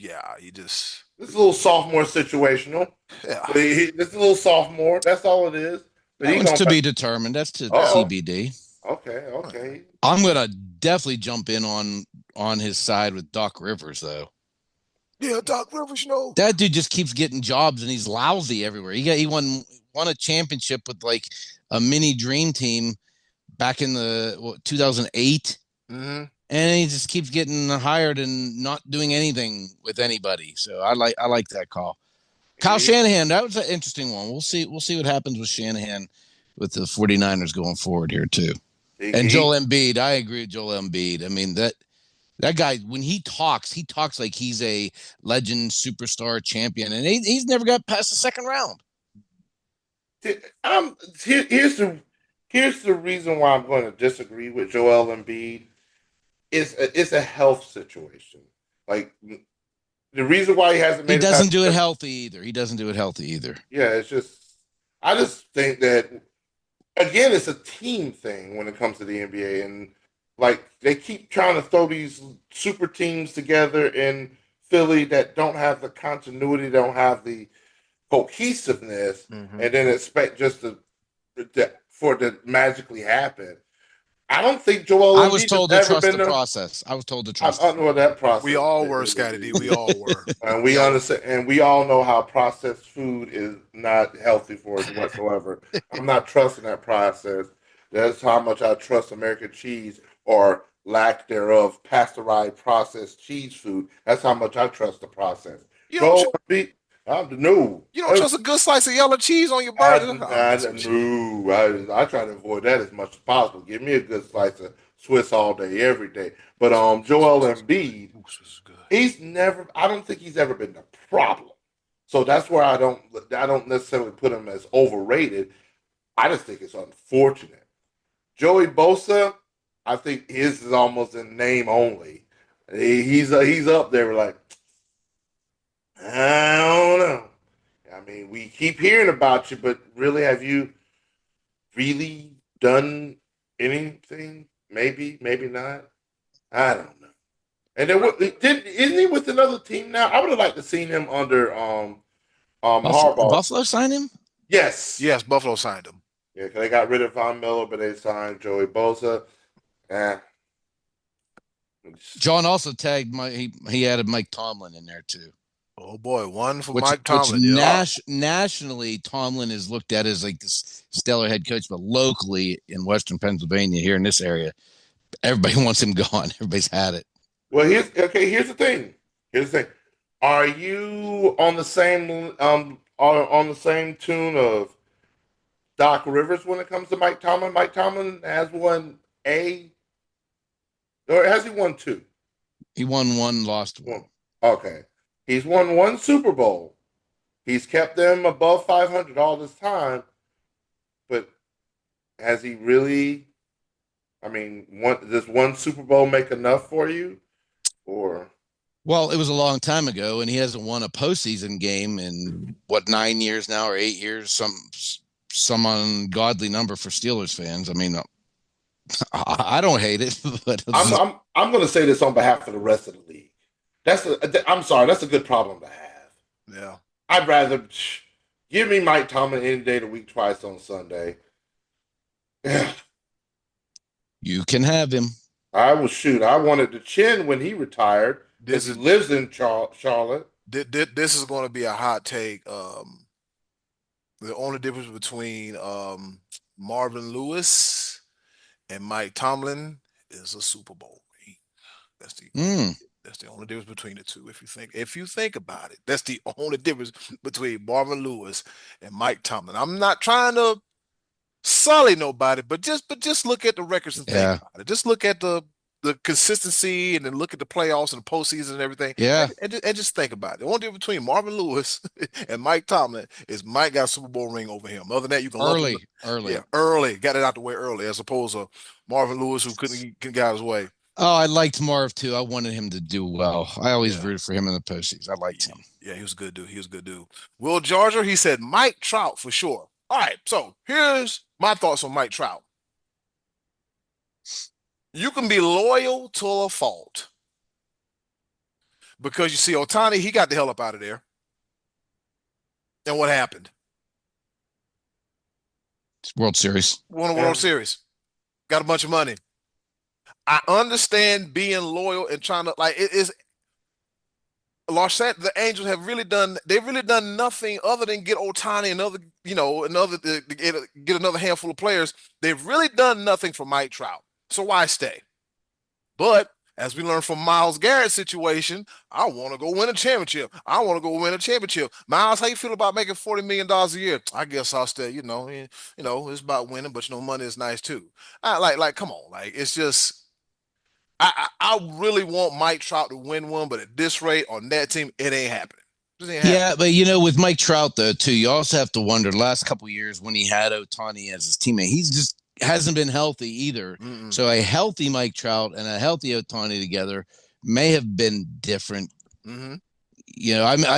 [SPEAKER 1] just
[SPEAKER 2] this is a little sophomore situational.
[SPEAKER 1] Yeah,
[SPEAKER 2] this is a little sophomore. That's all it is.
[SPEAKER 3] But that one's to be determined. That's to TBD.
[SPEAKER 2] Okay.
[SPEAKER 3] I'm gonna definitely jump in on his side with Doc Rivers, though.
[SPEAKER 1] Yeah, Doc Rivers,
[SPEAKER 3] that dude just keeps getting jobs and he's lousy everywhere. He won a championship with like a mini dream team back in the 2008, and he just keeps getting hired and not doing anything with anybody. So I like that call. Kyle Shanahan, that was an interesting one. We'll see what happens with Shanahan with the 49ers going forward here too. And Joel Embiid, I agree with Joel Embiid. I mean that guy, when he talks like he's a legend, superstar, champion, and he's never got past the second round.
[SPEAKER 2] Here's the reason why I'm going to disagree with Joel Embiid. It's a health situation. Like the reason why he hasn't made
[SPEAKER 3] he doesn't do it healthy either.
[SPEAKER 2] Yeah, it's just I just think that again, it's a team thing when it comes to the NBA, and like they keep trying to throw these super teams together in Philly that don't have the continuity, don't have the cohesiveness, and then expect just for it to magically happen. I don't think Joel Embiid
[SPEAKER 3] I was told to trust the process. I don't know
[SPEAKER 2] that process.
[SPEAKER 1] We all were, Scottie D. We all were.
[SPEAKER 2] And we understand, and we all know how processed food is not healthy for us whatsoever. I'm not trusting that process. That's how much I trust American cheese or lack thereof, pasteurized processed cheese food. That's how much I trust the process.
[SPEAKER 1] You don't
[SPEAKER 2] trust
[SPEAKER 1] a good slice of yellow cheese on your burger?
[SPEAKER 2] I try to avoid that as much as possible. Give me a good slice of Swiss all day, every day. But Joel Embiid, I don't think he's ever been the problem. So that's where I don't necessarily put him as overrated. I just think it's unfortunate. Joey Bosa, I think his is almost in name only. He's up there like, I don't know. I mean, we keep hearing about you, but really, have you really done anything? Maybe not. I don't know. And then isn't he with another team now? I would have liked to seen him under Harbaugh.
[SPEAKER 3] Buffalo signed him?
[SPEAKER 2] Yes,
[SPEAKER 1] Buffalo signed him.
[SPEAKER 2] Yeah, because they got rid of Von Miller, but they signed Joey Bosa.
[SPEAKER 3] John also tagged he added Mike Tomlin in there too.
[SPEAKER 1] Oh boy, one for Mike Tomlin.
[SPEAKER 3] Nationally, Tomlin is looked at as like this stellar head coach, but locally in Western Pennsylvania, here in this area, everybody wants him gone. Everybody's had it.
[SPEAKER 2] Well, here's the thing. Are you on the same tune of Doc Rivers when it comes to Mike Tomlin? Mike Tomlin has won or has he won two?
[SPEAKER 3] He won one, lost one.
[SPEAKER 2] Okay. He's won one Super Bowl. He's kept them above 500 all this time. has he really? I mean, does one Super Bowl make enough for you? Or
[SPEAKER 3] Well, it was a long time ago, and he hasn't won a postseason game in what 9 years now or 8 years, some ungodly number for Steelers fans. I mean, I don't hate it, but
[SPEAKER 2] I'm going to say this on behalf of the rest of the league. I'm sorry, that's a good problem to have.
[SPEAKER 1] Yeah.
[SPEAKER 2] I'd rather give me Mike Tomlin any day of the week, twice on Sunday.
[SPEAKER 3] you can have him.
[SPEAKER 2] I wanted the chin when he retired because he lives in Charlotte.
[SPEAKER 1] This is going to be a hot take. The only difference between Marvin Lewis and Mike Tomlin is a Super Bowl ring. That's the only difference between the two. If you think about it, that's the only difference between Marvin Lewis and Mike Tomlin. I'm not trying to sully nobody, but just look at the records and think about it. Just look at the consistency and then look at the playoffs and the postseason and everything.
[SPEAKER 3] Yeah.
[SPEAKER 1] And just think about it. The only difference between Marvin Lewis and Mike Tomlin is Mike got a Super Bowl ring over him. Other than that, you can
[SPEAKER 3] early.
[SPEAKER 1] Yeah, early. Got it out the way early, as opposed to Marvin Lewis who couldn't get out his way.
[SPEAKER 3] Oh, I liked Marv too. I wanted him to do well. I always rooted for him in the postseason. I liked him.
[SPEAKER 1] Yeah, he was a good dude. Will Georgia, he said Mike Trout for sure. All right, so here's my thoughts on Mike Trout. You can be loyal to a fault. Because you see, Ohtani, he got the hell up out of there. And what happened?
[SPEAKER 3] World Series.
[SPEAKER 1] Won a World Series. Got a bunch of money. I understand being loyal and trying to, like, it is. The Angels have they've really done nothing other than get Ohtani get another handful of players. They've really done nothing for Mike Trout. So why stay? But as we learned from Myles Garrett's situation, I want to go win a championship. Myles, how you feel about making $40 million a year? I guess I'll stay. It's about winning, but money is nice too. Come on, it's just. I really want Mike Trout to win one, but at this rate on that team, it ain't happening.
[SPEAKER 3] Yeah, but with Mike Trout though too, you also have to wonder the last couple of years when he had Ohtani as his teammate, he's just hasn't been healthy either. Mm-mm. So a healthy Mike Trout and a healthy Ohtani together may have been different. Mm-hmm.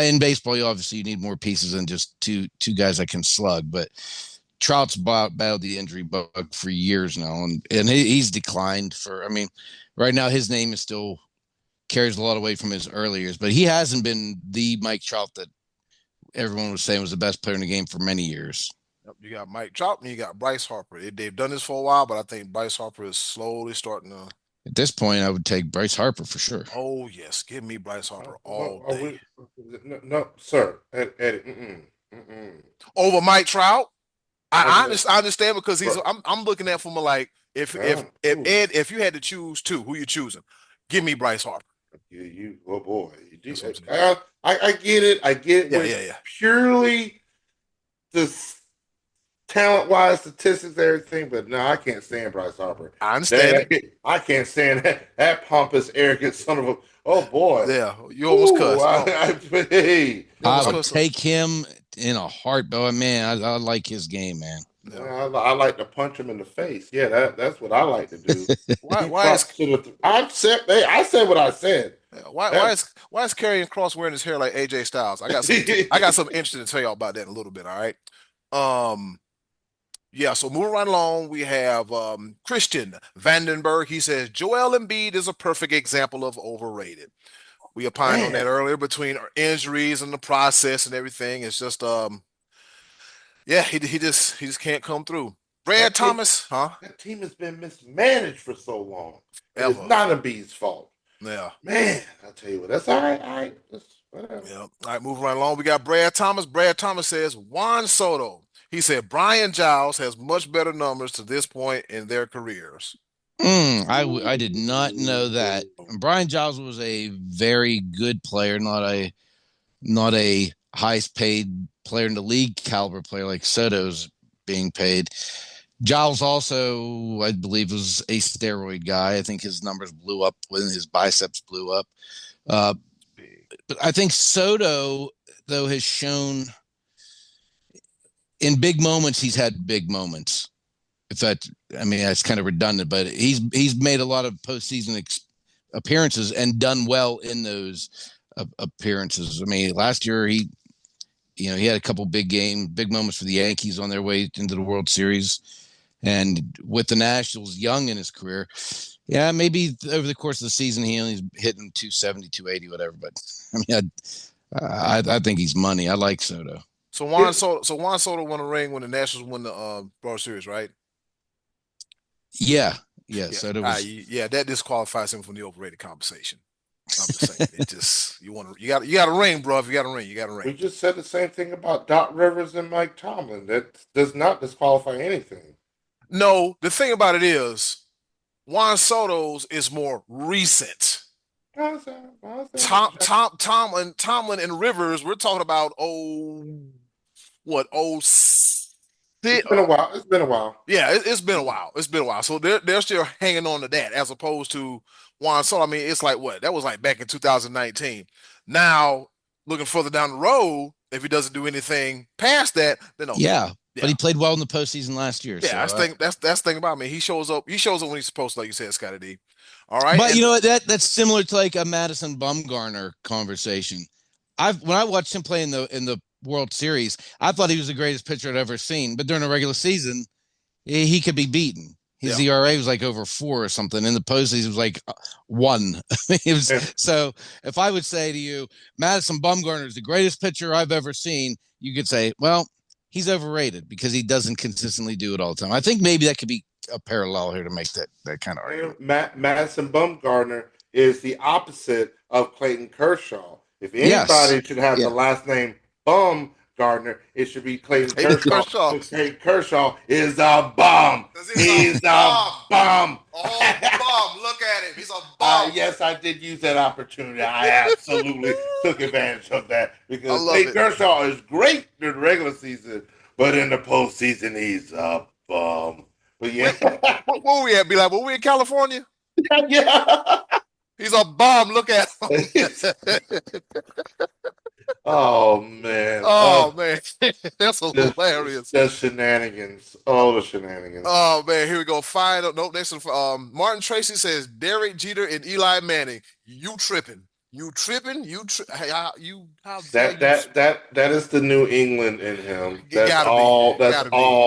[SPEAKER 3] In baseball, you need more pieces than just two guys that can slug, but Trout's battled the injury bug for years now, and he's declined right now his name is still carries a lot of weight from his early years, but he hasn't been the Mike Trout that everyone was saying was the best player in the game for many years.
[SPEAKER 1] You got Mike Trout and you got Bryce Harper. They've done this for a while, but I think Bryce Harper is slowly starting to.
[SPEAKER 3] At this point, I would take Bryce Harper for sure.
[SPEAKER 1] Oh, yes. Give me Bryce Harper all day.
[SPEAKER 2] No, sir. Eddie,
[SPEAKER 1] over Mike Trout? I understand because I'm looking at from if you had to choose two, who you choosing? Give me Bryce Harper.
[SPEAKER 2] Oh boy. I get it. Yeah. Purely the talent-wise, statistics, everything, but no, I can't stand Bryce Harper.
[SPEAKER 1] I understand.
[SPEAKER 2] I can't stand that pompous, arrogant son of a. Oh boy.
[SPEAKER 1] Yeah, you almost cussed.
[SPEAKER 3] I would take him in a heart, but man, I like his game, man.
[SPEAKER 2] Yeah. I like to punch him in the face. Yeah, that's what I like to do. I said what I said.
[SPEAKER 1] Why is Karrion Kross wearing his hair like AJ Styles? I got something interesting to tell y'all about that in a little bit. All right. Yeah. So moving right along, we have Christian Vandenberg. He says Joel Embiid is a perfect example of overrated. We opined on that earlier between injuries and the process and everything. It's just he just can't come through. Brad Thomas,
[SPEAKER 2] That team has been mismanaged for so long. It's not Embiid's fault.
[SPEAKER 1] Yeah.
[SPEAKER 2] Man, I'll tell you what, that's all right. Whatever.
[SPEAKER 1] Yeah. All right, moving right along. We got Brad Thomas. Brad Thomas says Juan Soto. He said Brian Giles has much better numbers to this point in their careers.
[SPEAKER 3] I did not know that. Brian Giles was a very good player, not a highest paid player in the league caliber player like Soto's being paid. Giles also, I believe, was a steroid guy. I think his numbers blew up when his biceps blew up. But I think Soto, though, has shown in big moments, he's had big moments. If that, I mean, that's kind of redundant, but he's made a lot of postseason appearances and done well in those appearances. I mean, last year he had a couple big moments for the Yankees on their way into the World Series, and with the Nationals young in his career, yeah, maybe over the course of the season he only's hitting 270, 280, whatever. But I mean, I think he's money. I like Soto.
[SPEAKER 1] So Juan Soto won a ring when the Nationals won the World Series, right?
[SPEAKER 3] Yeah. Soto was.
[SPEAKER 1] That disqualifies him from the overrated conversation. I'm just saying, it just you got a ring, bro. If you got a ring, you got a ring.
[SPEAKER 2] We just said the same thing about Doc Rivers and Mike Tomlin. That does not disqualify anything.
[SPEAKER 1] No, the thing about it is, Juan Soto's is more recent. Tomlin and Rivers, we're talking about
[SPEAKER 2] It's been a while. It's been a while.
[SPEAKER 1] Yeah, it's been a while. It's been a while. So they're still hanging on to that as opposed to Juan Soto. I mean, it's like what? That was like back in 2019. Now, looking further down the road, if he doesn't do anything past that, then okay.
[SPEAKER 3] Yeah. But he played well in the postseason last year.
[SPEAKER 1] Yeah,
[SPEAKER 3] so,
[SPEAKER 1] that's the thing about me. He shows up when he's supposed to, like you said, Scottie D. All right.
[SPEAKER 3] But you know what? That's similar to like a Madison Bumgarner conversation. When I watched him play in the World Series, I thought he was the greatest pitcher I'd ever seen. But during the regular season, he could be beaten. His ERA was like over 4 or something. In the postseason, it was like 1. So if I would say to you, Madison Bumgarner is the greatest pitcher I've ever seen, you could say, well, he's overrated because he doesn't consistently do it all the time. I think maybe that could be a parallel here to make that kind of argument.
[SPEAKER 2] Madison Bumgarner is the opposite of Clayton Kershaw. If anybody should have the last name Bumgarner, it should be Clayton Kershaw. Clayton Kershaw is a bum. He's a bum.
[SPEAKER 1] Oh, bum. Look at him. He's a bum.
[SPEAKER 2] Yes, I did use that opportunity. I absolutely took advantage of that because Clayton Kershaw is great in the regular season, but in the postseason, he's a bum. But yeah.
[SPEAKER 1] Where we at? Be like, were we in California?
[SPEAKER 2] Yeah.
[SPEAKER 1] He's a bum. Look at him.
[SPEAKER 2] Oh man.
[SPEAKER 1] Oh man. That's hilarious.
[SPEAKER 2] The shenanigans. Oh, the shenanigans.
[SPEAKER 1] Oh man, here we go. Final nope. Next one. Martin Tracy says Derek Jeter and Eli Manning. You tripping. You tripping? That
[SPEAKER 2] is the New England in him. That's all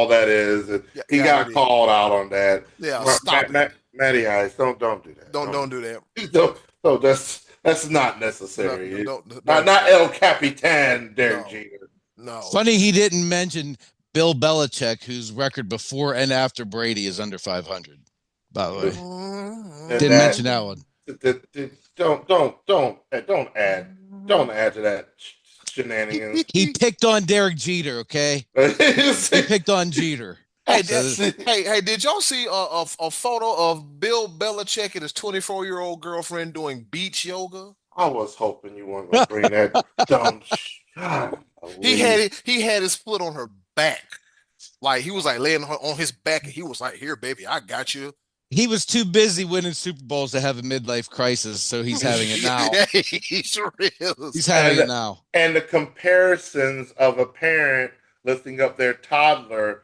[SPEAKER 2] that is. He got called out on that.
[SPEAKER 1] Yeah, stop it.
[SPEAKER 2] Matty Ice, don't do that.
[SPEAKER 1] Don't do that.
[SPEAKER 2] No, that's not necessary. Not El Capitan, Derek Jeter.
[SPEAKER 1] No.
[SPEAKER 3] Funny he didn't mention Bill Belichick, whose record before and after Brady is under 500. By the way, didn't mention that one.
[SPEAKER 2] Don't add to that shenanigans.
[SPEAKER 3] He picked on Derek Jeter, okay? He picked on Jeter.
[SPEAKER 1] Hey, did y'all see a photo of Bill Belichick and his 24-year-old girlfriend doing beach yoga?
[SPEAKER 2] I was hoping you weren't going to bring that dumb shit.
[SPEAKER 1] He had his foot on her back. Like, he was like laying on his back, and he was like, here, baby, I got you.
[SPEAKER 3] He was too busy winning Super Bowls to have a midlife crisis, so he's having it now.
[SPEAKER 1] He sure is.
[SPEAKER 3] He's having it now.
[SPEAKER 2] And the comparisons of a parent lifting up their toddler,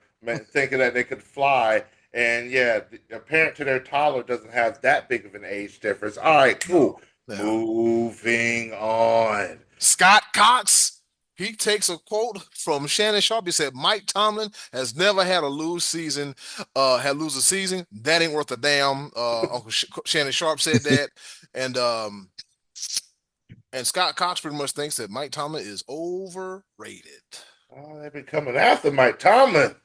[SPEAKER 2] thinking that they could fly, and a parent to their toddler doesn't have that big of an age difference. All right, cool. Yeah. Moving on.
[SPEAKER 1] Scott Cox, he takes a quote from Shannon Sharp. He said, Mike Tomlin has never had a lose season. Lose a season. That ain't worth a damn. Uncle Shannon Sharp said that. And Scott Cox pretty much thinks that Mike Tomlin is overrated.
[SPEAKER 2] Oh, they've been coming after Mike Tomlin.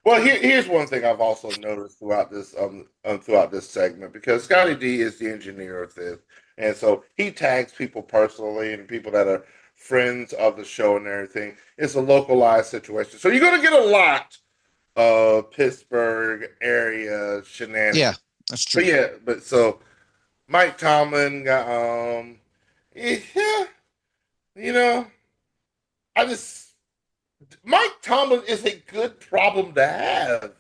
[SPEAKER 2] Well, here's one thing I've also noticed throughout this segment, because Scottie D is the engineer of this, and so he tags people personally and people that are friends of the show and everything. It's a localized situation, so you're going to get a lot of Pittsburgh area shenanigans.
[SPEAKER 3] Yeah, that's true.
[SPEAKER 2] But so Mike Tomlin got Mike Tomlin is a good problem to have.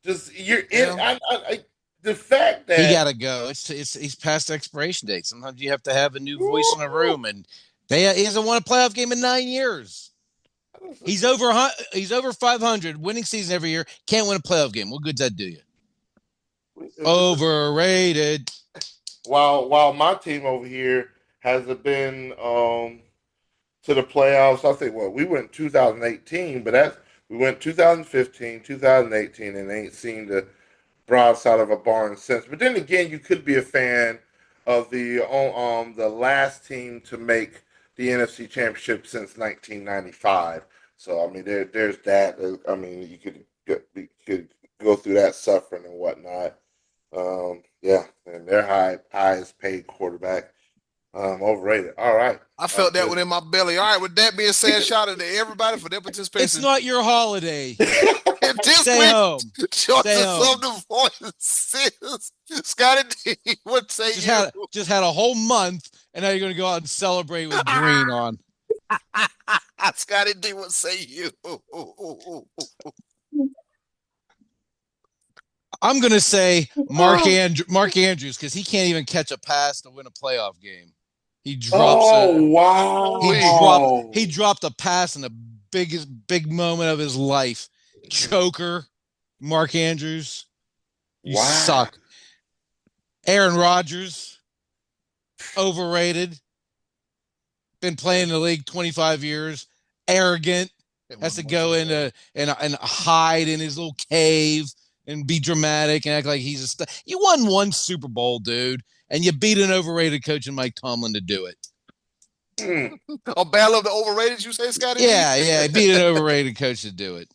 [SPEAKER 2] Just the fact that
[SPEAKER 3] he gotta go. He's past expiration date. Sometimes you have to have a new voice in a room, and he hasn't won a playoff game in 9 years. He's over 500, winning season every year. Can't win a playoff game. What good does that do you? Overrated.
[SPEAKER 2] While my team over here hasn't been to the playoffs, I think we went 2018, but we went 2015, 2018, and ain't seen the broadside of a barn since. But then again, you could be a fan of the last team to make the NFC Championship since 1995. So I mean, there's that. I mean, you could go through that suffering and whatnot. Yeah, and their highest paid quarterback. Overrated. All right.
[SPEAKER 1] I felt that one in my belly. All right, with that being said, shout out to everybody for their participation.
[SPEAKER 3] It's not your holiday.
[SPEAKER 1] Stay
[SPEAKER 3] home.
[SPEAKER 1] Choices of the voices. Scottie D, what say you?
[SPEAKER 3] Just had a whole month, and now you're going to go out and celebrate with green on.
[SPEAKER 1] Scottie D, what say you?
[SPEAKER 3] I'm going to say Mark Andrews, because he can't even catch a pass to win a playoff game. He drops
[SPEAKER 2] wow.
[SPEAKER 3] He dropped a pass in the big moment of his life. Choker, Mark Andrews. You suck. Aaron Rodgers, overrated. Been playing in the league 25 years. Arrogant. Has to go in and hide in his little cave and be dramatic and act like he's you won one Super Bowl, dude, and you beat an overrated coach in Mike Tomlin to do it.
[SPEAKER 1] A battle of the overrated, you say, Scottie?
[SPEAKER 3] Yeah, beat an overrated coach to do it.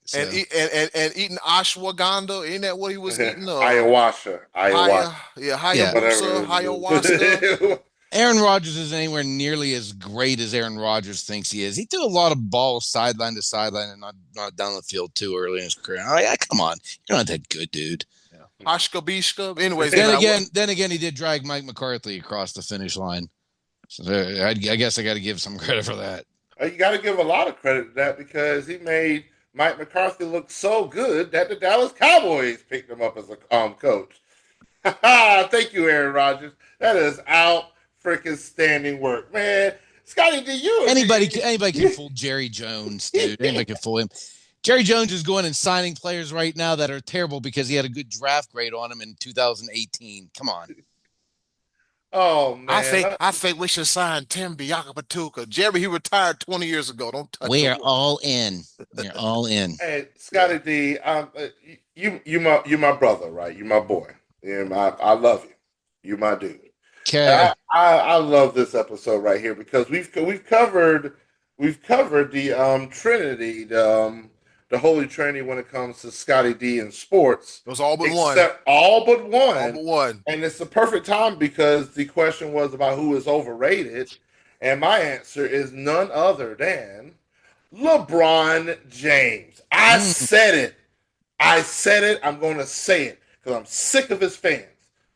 [SPEAKER 1] So. And eating ashwagandha, ain't that what he was eating?
[SPEAKER 2] Ayahuasca.
[SPEAKER 1] Ayahuasca.
[SPEAKER 3] Aaron Rodgers isn't anywhere nearly as great as Aaron Rodgers thinks he is. He threw a lot of balls sideline to sideline and not down the field too early in his career. Come on, you're not that good, dude.
[SPEAKER 1] Ashka Bishka. Anyways,
[SPEAKER 3] then again, he did drag Mike McCarthy across the finish line. So I guess I got to give some credit for that.
[SPEAKER 2] You got to give a lot of credit to that because he made Mike McCarthy look so good that the Dallas Cowboys picked him up as a coach. Thank you, Aaron Rodgers. That is freaking standing work, man. Scottie, do you
[SPEAKER 3] anybody can fool Jerry Jones, dude. Anybody can fool him. Jerry Jones is going and signing players right now that are terrible because he had a good draft grade on him in 2018. Come on.
[SPEAKER 2] Oh man.
[SPEAKER 1] I think we should sign Tim Biakapatuka. Jerry, he retired 20 years ago. Don't touch
[SPEAKER 3] We are all in. We're all in.
[SPEAKER 2] Hey, Scottie D, you my brother, right? You my boy. I love you. You my dude.
[SPEAKER 3] Okay.
[SPEAKER 2] I love this episode right here because we've covered the Trinity, the Holy Trinity when it comes to Scottie D and sports.
[SPEAKER 1] It was all but one.
[SPEAKER 2] All but one.
[SPEAKER 1] All but one.
[SPEAKER 2] And it's the perfect time because the question was about who is overrated, and my answer is none other than LeBron James. I said it. I'm going to say it because I'm sick of his fans.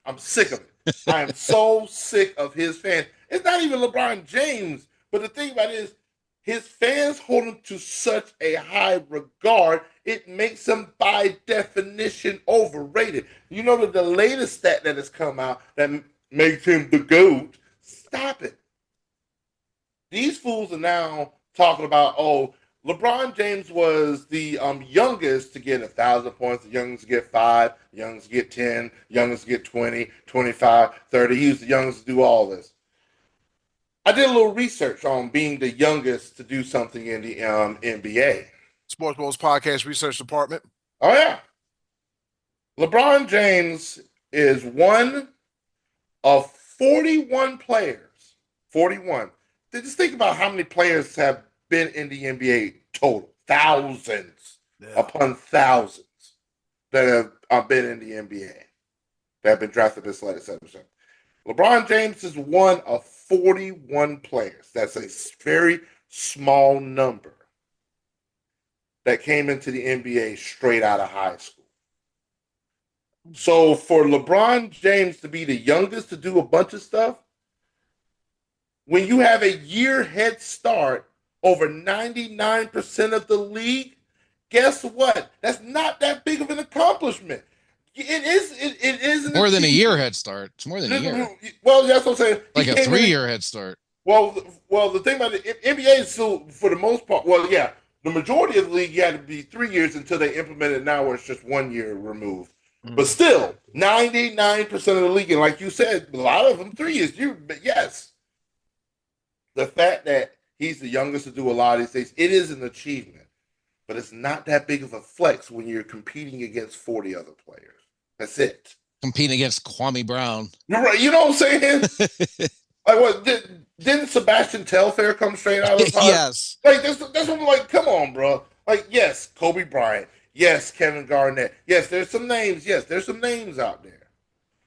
[SPEAKER 2] I'm sick of it. I am so sick of his fans. It's not even LeBron James, but the thing about it is his fans hold him to such a high regard, it makes him by definition overrated. You know the latest stat that has come out that makes him the GOAT? Stop it. These fools are now talking about, LeBron James was the youngest to get 1,000 points, the youngest to get 5, the youngest to get 10, the youngest to get 20, 25, 30. He was the youngest to do all this. I did a little research on being the youngest to do something in the NBA.
[SPEAKER 1] SportsBros Podcast Research Department.
[SPEAKER 2] Oh, yeah. LeBron James is one of 41 players. 41. Just think about how many players have been in the NBA total. Thousands upon thousands that have been in the NBA. That have been drafted this latest episode. LeBron James is one of 41 players. That's a very small number that came into the NBA straight out of high school. So for LeBron James to be the youngest to do a bunch of stuff, when you have a year head start over 99% of the league, guess what? That's not that big of an accomplishment. It is
[SPEAKER 3] more than a year head start. It's more than a year.
[SPEAKER 2] Well, that's what I'm saying.
[SPEAKER 3] Like a 3-year head start.
[SPEAKER 2] Well, the thing about the NBA is still, for the most part, well, yeah, The majority of the league, you had to be 3 years until they implemented now where it's just 1 year removed. But still, 99% of the league, and like you said, a lot of them 3 years. But yes, the fact that he's the youngest to do a lot of these things, it is an achievement. But it's not that big of a flex when you're competing against 40 other players. That's it.
[SPEAKER 3] Competing against Kwame Brown.
[SPEAKER 2] You're right. You know what I'm saying? Like what? Didn't Sebastian Telfair come straight out of the pot?
[SPEAKER 3] Yes.
[SPEAKER 2] Like that's what I'm like. Come on, bro. Like yes, Kobe Bryant. Yes, Kevin Garnett. Yes, there's some names. Yes, there's some names out there.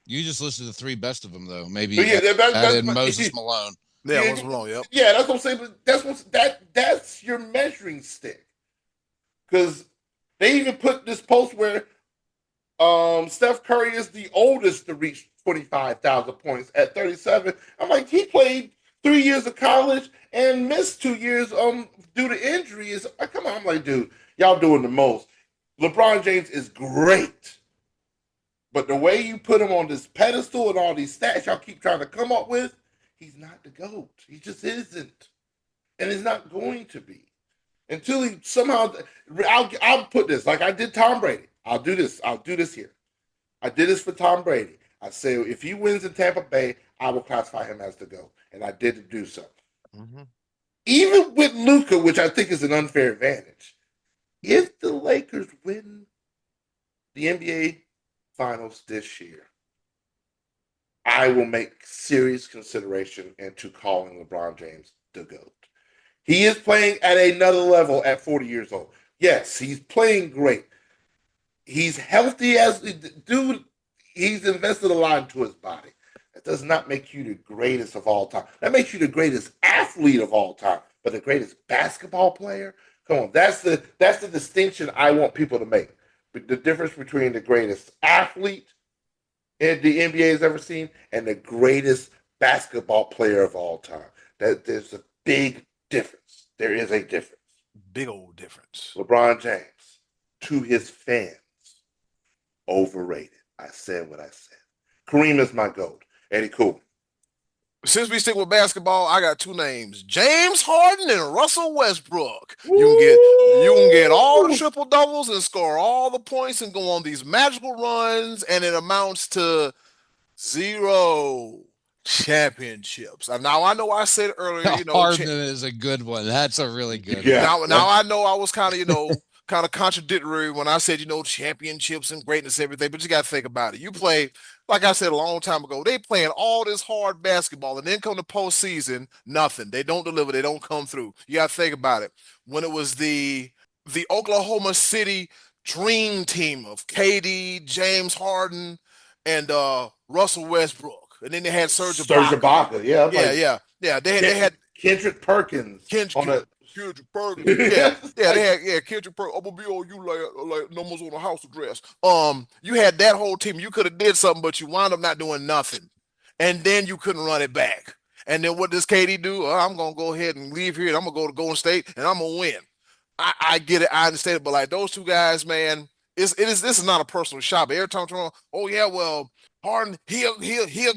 [SPEAKER 3] You just listed the 3 best of them, though. Maybe
[SPEAKER 2] that's
[SPEAKER 3] Moses Malone.
[SPEAKER 1] Yeah, Moses Malone. Yep.
[SPEAKER 2] Yeah, that's what I'm saying. But that's your measuring stick. Because they even put this post where Steph Curry is the oldest to reach 25,000 points at 37. I'm like, he played 3 years of college and missed 2 years due to injuries. Come on, I'm like, dude, y'all doing the most. LeBron James is great. But the way you put him on this pedestal and all these stats y'all keep trying to come up with, he's not the GOAT. He just isn't. And he's not going to be. Until he somehow, I'll put this, like I did Tom Brady. I'll do this here. I did this for Tom Brady. I say if he wins in Tampa Bay, I will classify him as the GOAT. And I did do so. Mm-hmm. Even with Luka, which I think is an unfair advantage, if the Lakers win the NBA Finals this year, I will make serious consideration into calling LeBron James the GOAT. He is playing at another level at 40 years old. Yes, he's playing great. He's healthy as dude. He's invested a lot into his body. That does not make you the greatest of all time. That makes you the greatest athlete of all time. But the greatest basketball player? Come on, that's the distinction I want people to make. The difference between the greatest athlete the NBA has ever seen and the greatest basketball player of all time. That there's a big difference. There is a difference.
[SPEAKER 1] Big old difference.
[SPEAKER 2] LeBron James, to his fans, overrated. I said what I said. Kareem is my GOAT. Eddy, cool.
[SPEAKER 1] Since we stick with basketball, I got 2 names: James Harden and Russell Westbrook. You can get all the triple doubles and score all the points and go on these magical runs, and it amounts to 0 championships. Now I know I said earlier,
[SPEAKER 3] Harden is a good one. That's a really good
[SPEAKER 1] one. Now I know I was kind of contradictory when I said, championships and greatness and everything, but you got to think about it. You play, like I said a long time ago, they playing all this hard basketball and then come to postseason, nothing. They don't deliver. They don't come through. You got to think about it. When it was the Oklahoma City dream team of KD, James Harden, and Russell Westbrook. And then they had Serge Ibaka.
[SPEAKER 2] Yeah.
[SPEAKER 1] They had
[SPEAKER 2] Kendrick Perkins.
[SPEAKER 1] Kendrick Perkins. They had Kendrick Perkins. I'm gonna be on you like numbers on a house address. You had that whole team. You could have did something, but you wound up not doing nothing. And then you couldn't run it back. And then what does KD do? I'm gonna go ahead and leave here and I'm gonna go to Golden State and I'm gonna win. I get it, I understand it, but like those 2 guys, man, this is not a personal shot. But every time I'm talking, oh yeah, well, Harden, he'll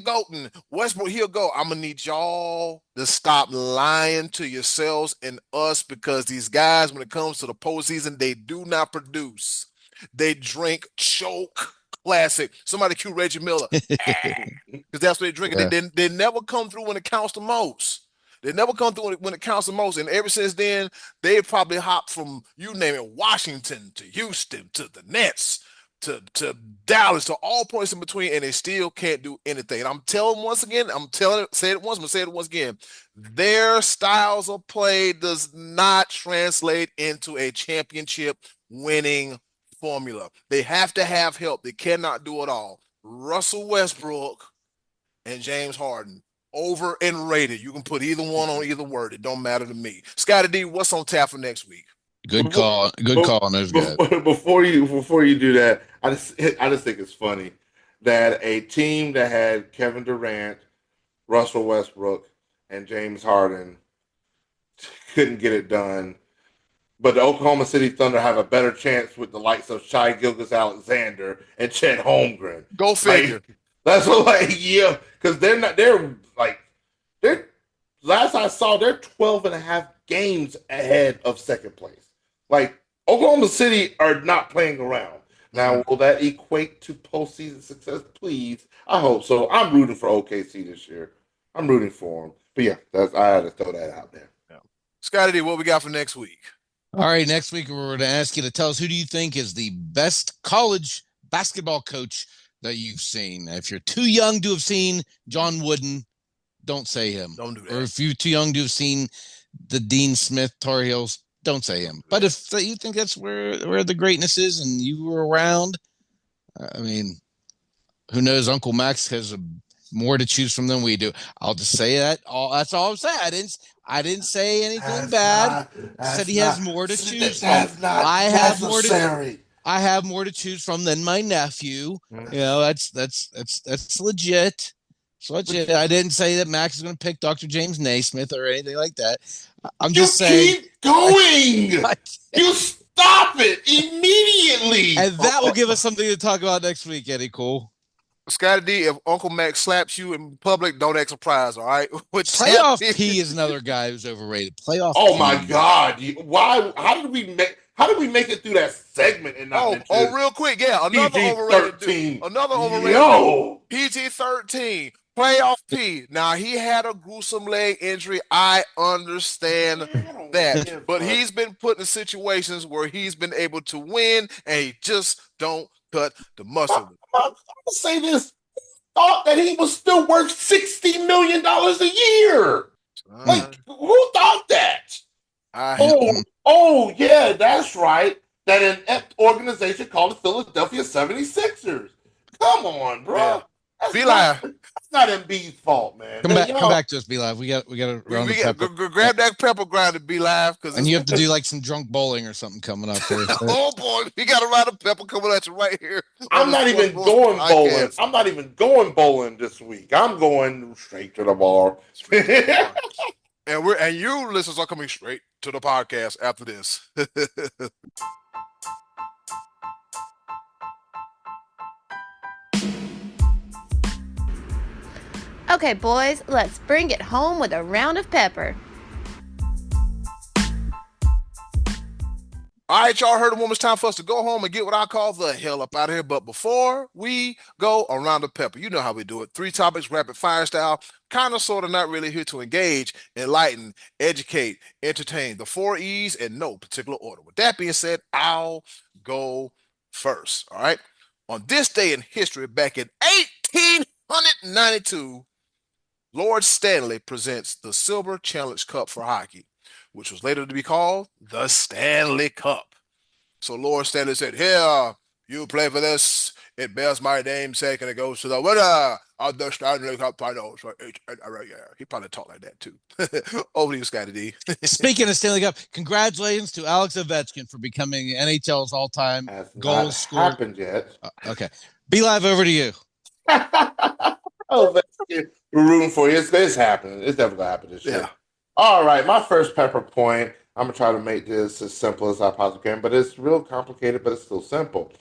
[SPEAKER 1] go, and Westbrook, he'll go. I'm gonna need y'all to stop lying to yourselves and us, because these guys, when it comes to the postseason, they do not produce. They drink, choke, classic. Somebody cue Reggie Miller, because that's what they drink. Yeah. They never come through when it counts the most. They never come through when it counts the most. And ever since then, they've probably hopped from, you name it, Washington to Houston to the Nets to Dallas, to all points in between, and they still can't do anything. And I'm telling once again, say it once, I'm going to say it once again, their styles of play does not translate into a championship winning formula. They have to have help. They cannot do it all. Russell Westbrook and James Harden, over and rated. You can put either one on either word. It don't matter to me. Scottie D, what's on tap for next week?
[SPEAKER 3] Good call on those guys.
[SPEAKER 2] Before you do that, I just think it's funny that a team that had Kevin Durant, Russell Westbrook, and James Harden couldn't get it done, but the Oklahoma City Thunder have a better chance with the likes of Shai Gilgeous-Alexander and Chet Holmgren.
[SPEAKER 1] Go figure.
[SPEAKER 2] That's what, because they're last I saw, they're 12 and a half games ahead of second place. Like, Oklahoma City are not playing around. Now, will that equate to postseason success? Please. I hope so. I'm rooting for OKC this year. I'm rooting for them. But yeah, I had to throw that out there.
[SPEAKER 1] Yeah. Scottie D, what we got for next week?
[SPEAKER 3] All right, next week we're going to ask you to tell us who do you think is the best college basketball coach that you've seen. If you're too young to have seen John Wooden, don't say him.
[SPEAKER 1] Don't do that.
[SPEAKER 3] Or if you're too young to have seen the Dean Smith Tar Heels, don't say him. But if you think that's where the greatness is and you were around, I mean, who knows? Uncle Max has more to choose from than we do. I'll just say that. That's all I'm saying. I didn't say anything bad. I said he has more to choose from. I have more to choose from than my nephew. You know, that's legit. It's legit. I didn't say that Max is going to pick Dr. James Naismith or anything like that. I'm just saying.
[SPEAKER 2] Keep going. You stop it immediately.
[SPEAKER 3] And that will give us something to talk about next week, Eddie Cole.
[SPEAKER 1] Scottie D, if Uncle Max slaps you in public, don't act surprised, all right?
[SPEAKER 3] Playoff P is another guy who's overrated. Playoff
[SPEAKER 2] Oh
[SPEAKER 3] P.
[SPEAKER 2] my God. Why? How did we make it through that segment and not mention
[SPEAKER 1] real quick, yeah. Another overrated dude. Another overrated
[SPEAKER 2] Yo.
[SPEAKER 1] PG-13. Playoff P. Now, he had a gruesome leg injury. I understand that. But he's been put in situations where he's been able to win, and he just don't cut the mustard.
[SPEAKER 2] I'm going to say this. Thought that he was still worth $60 million a year. Like, who thought that? Yeah, that's right. That an organization called the Philadelphia 76ers. Come on, bro.
[SPEAKER 1] Yeah.
[SPEAKER 2] That's not Embiid's fault, man.
[SPEAKER 3] Come back to us, Be Live. We got to
[SPEAKER 1] grab that pepper grinder, Be Live,
[SPEAKER 3] and you have to do like some drunk bowling or something coming up there.
[SPEAKER 1] Oh boy, we got a round of pepper coming at you right here.
[SPEAKER 2] I'm not even going bowling. I'm not even going bowling this week. I'm going straight to the bar.
[SPEAKER 1] And you listeners are coming straight to the podcast after this.
[SPEAKER 5] Okay, boys, let's bring it home with a round of pepper.
[SPEAKER 1] All right, y'all heard it. It's time for us to go home and get what I call the hell up out of here. But before we go, a round of pepper. You know how we do it. 3 topics, rapid fire style. Kind of, sort of, not really here to engage, enlighten, educate, entertain. The 4 E's in no particular order. With that being said, I'll go first. All right. On this day in history, back in 1892, Lord Stanley presents the Silver Challenge Cup for hockey, which was later to be called the Stanley Cup. So Lord Stanley said, "Here, you play for this. It bears my namesake, and it goes to the winner of the Stanley Cup finals." He probably talked like that too. Over to you, Scottie D.
[SPEAKER 3] Speaking of Stanley Cup, congratulations to Alex Ovechkin for becoming NHL's all-time goal scorer.
[SPEAKER 2] Happened yet?
[SPEAKER 3] Okay, Be Live, over to you.
[SPEAKER 2] Ovechkin, we're rooting for you. It's happening. It's definitely happening this year. All right, my first pepper point. I'm going to try to make this as simple as I possibly can, but it's real complicated, but it's still simple.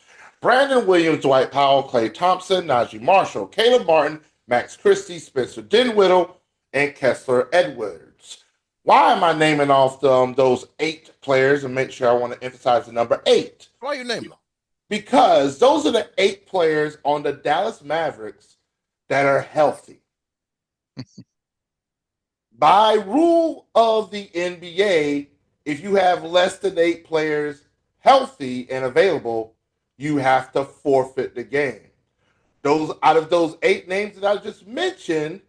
[SPEAKER 2] Brandon Williams, Dwight Powell, Klay Thompson, Najee Marshall, Caleb Martin, Max Christie, Spencer Dinwiddie, and Kessler Edwards. Why am I naming off those 8 players? And make sure I want to emphasize the number 8.
[SPEAKER 1] Why you naming them?
[SPEAKER 2] Because those are the 8 players on the Dallas Mavericks that are healthy. By rule of the NBA, if you have less than 8 players healthy and available, you have to forfeit the game. Out of those 8 names that I just mentioned,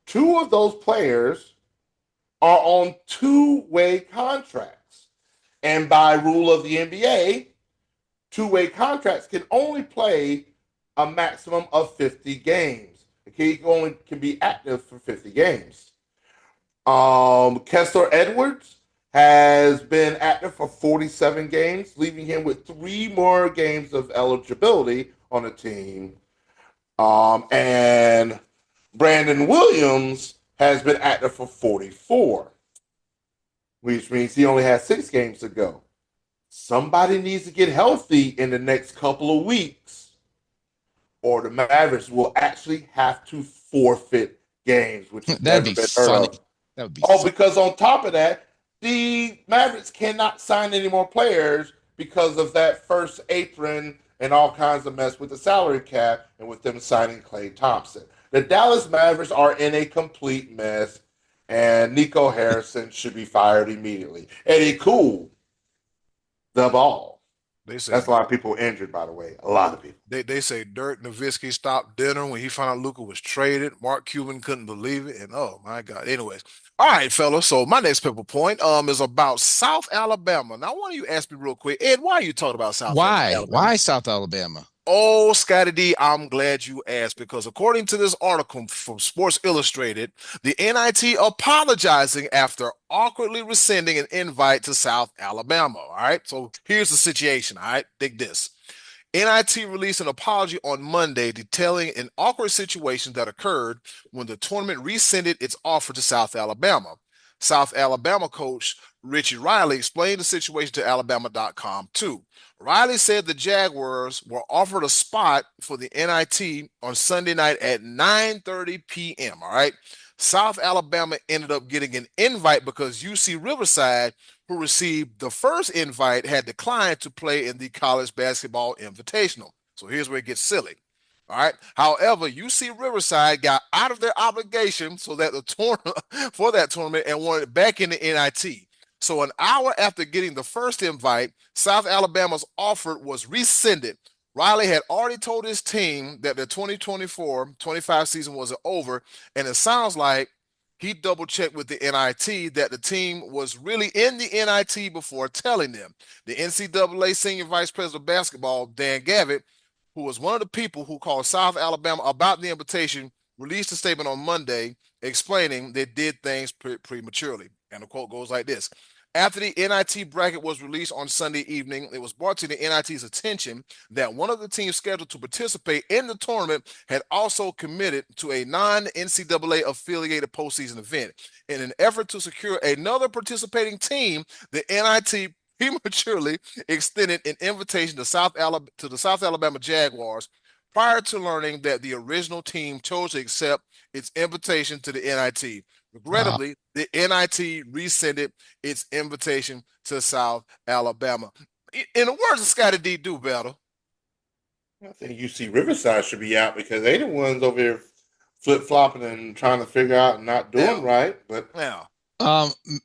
[SPEAKER 2] 2 of those players are on 2-way contracts. And by rule of the NBA, 2-way contracts can only play a maximum of 50 games. Okay, you can be active for 50 games. Kessler Edwards has been active for 47 games, leaving him with 3 more games of eligibility on the team. And Brandon Williams has been active for 44, which means he only has 6 games to go. Somebody needs to get healthy in the next couple of weeks, or the Mavericks will actually have to forfeit games, which has
[SPEAKER 3] That'd
[SPEAKER 2] never
[SPEAKER 3] be
[SPEAKER 2] been
[SPEAKER 3] funny.
[SPEAKER 2] heard of.
[SPEAKER 3] That would be
[SPEAKER 2] because on top of that, the Mavericks cannot sign any more players because of that first apron and all kinds of mess with the salary cap and with them signing Klay Thompson. The Dallas Mavericks are in a complete mess, and Nico Harrison should be fired immediately. Eddie Cool, the ball.
[SPEAKER 1] They say
[SPEAKER 2] That's a lot of people injured, by the way. A lot of people.
[SPEAKER 1] they say Dirk Nowitzki stopped dinner when he found out Luka was traded. Mark Cuban couldn't believe it, and oh my God. Anyways, all right, fellas. So my next paper point is about South Alabama. Now, I want you to ask me real quick, Ed, why are you talking about South
[SPEAKER 3] Why?
[SPEAKER 1] Alabama?
[SPEAKER 3] Why South Alabama?
[SPEAKER 1] Oh, Scottie D, I'm glad you asked because according to this article from Sports Illustrated, the NIT apologizing after awkwardly rescinding an invite to South Alabama. All right, so here's the situation. All right, dig this. NIT released an apology on Monday detailing an awkward situation that occurred when the tournament rescinded its offer to South Alabama. South Alabama coach Richie Riley explained the situation to Alabama.com too. Riley said the Jaguars were offered a spot for the NIT on Sunday night at 9:30 p.m. All right. South Alabama ended up getting an invite because UC Riverside, who received the first invite, had declined to play in the college basketball invitational. So here's where it gets silly. All right. However, UC Riverside got out of their obligation so that the tournament for that tournament and wanted back in the NIT. So an hour after getting the first invite, South Alabama's offer was rescinded. Riley had already told his team that the 2024-25 season was over, and it sounds like he double-checked with the NIT that the team was really in the NIT before telling them. The NCAA Senior Vice President of Basketball, Dan Gavitt, who was one of the people who called South Alabama about the invitation, released a statement on Monday explaining they did things prematurely. And the quote goes like this. After the NIT bracket was released on Sunday evening, it was brought to the NIT's attention that one of the teams scheduled to participate in the tournament had also committed to a non-NCAA affiliated postseason event. In an effort to secure another participating team, the NIT prematurely extended an invitation to the South Alabama Jaguars prior to learning that the original team chose to accept its invitation to the NIT. Regrettably, the NIT rescinded its invitation to South Alabama. In the words of Scottie D, do better.
[SPEAKER 2] I think UC Riverside should be out because they the ones over here flip-flopping and trying to figure out and not doing right. But
[SPEAKER 1] Now,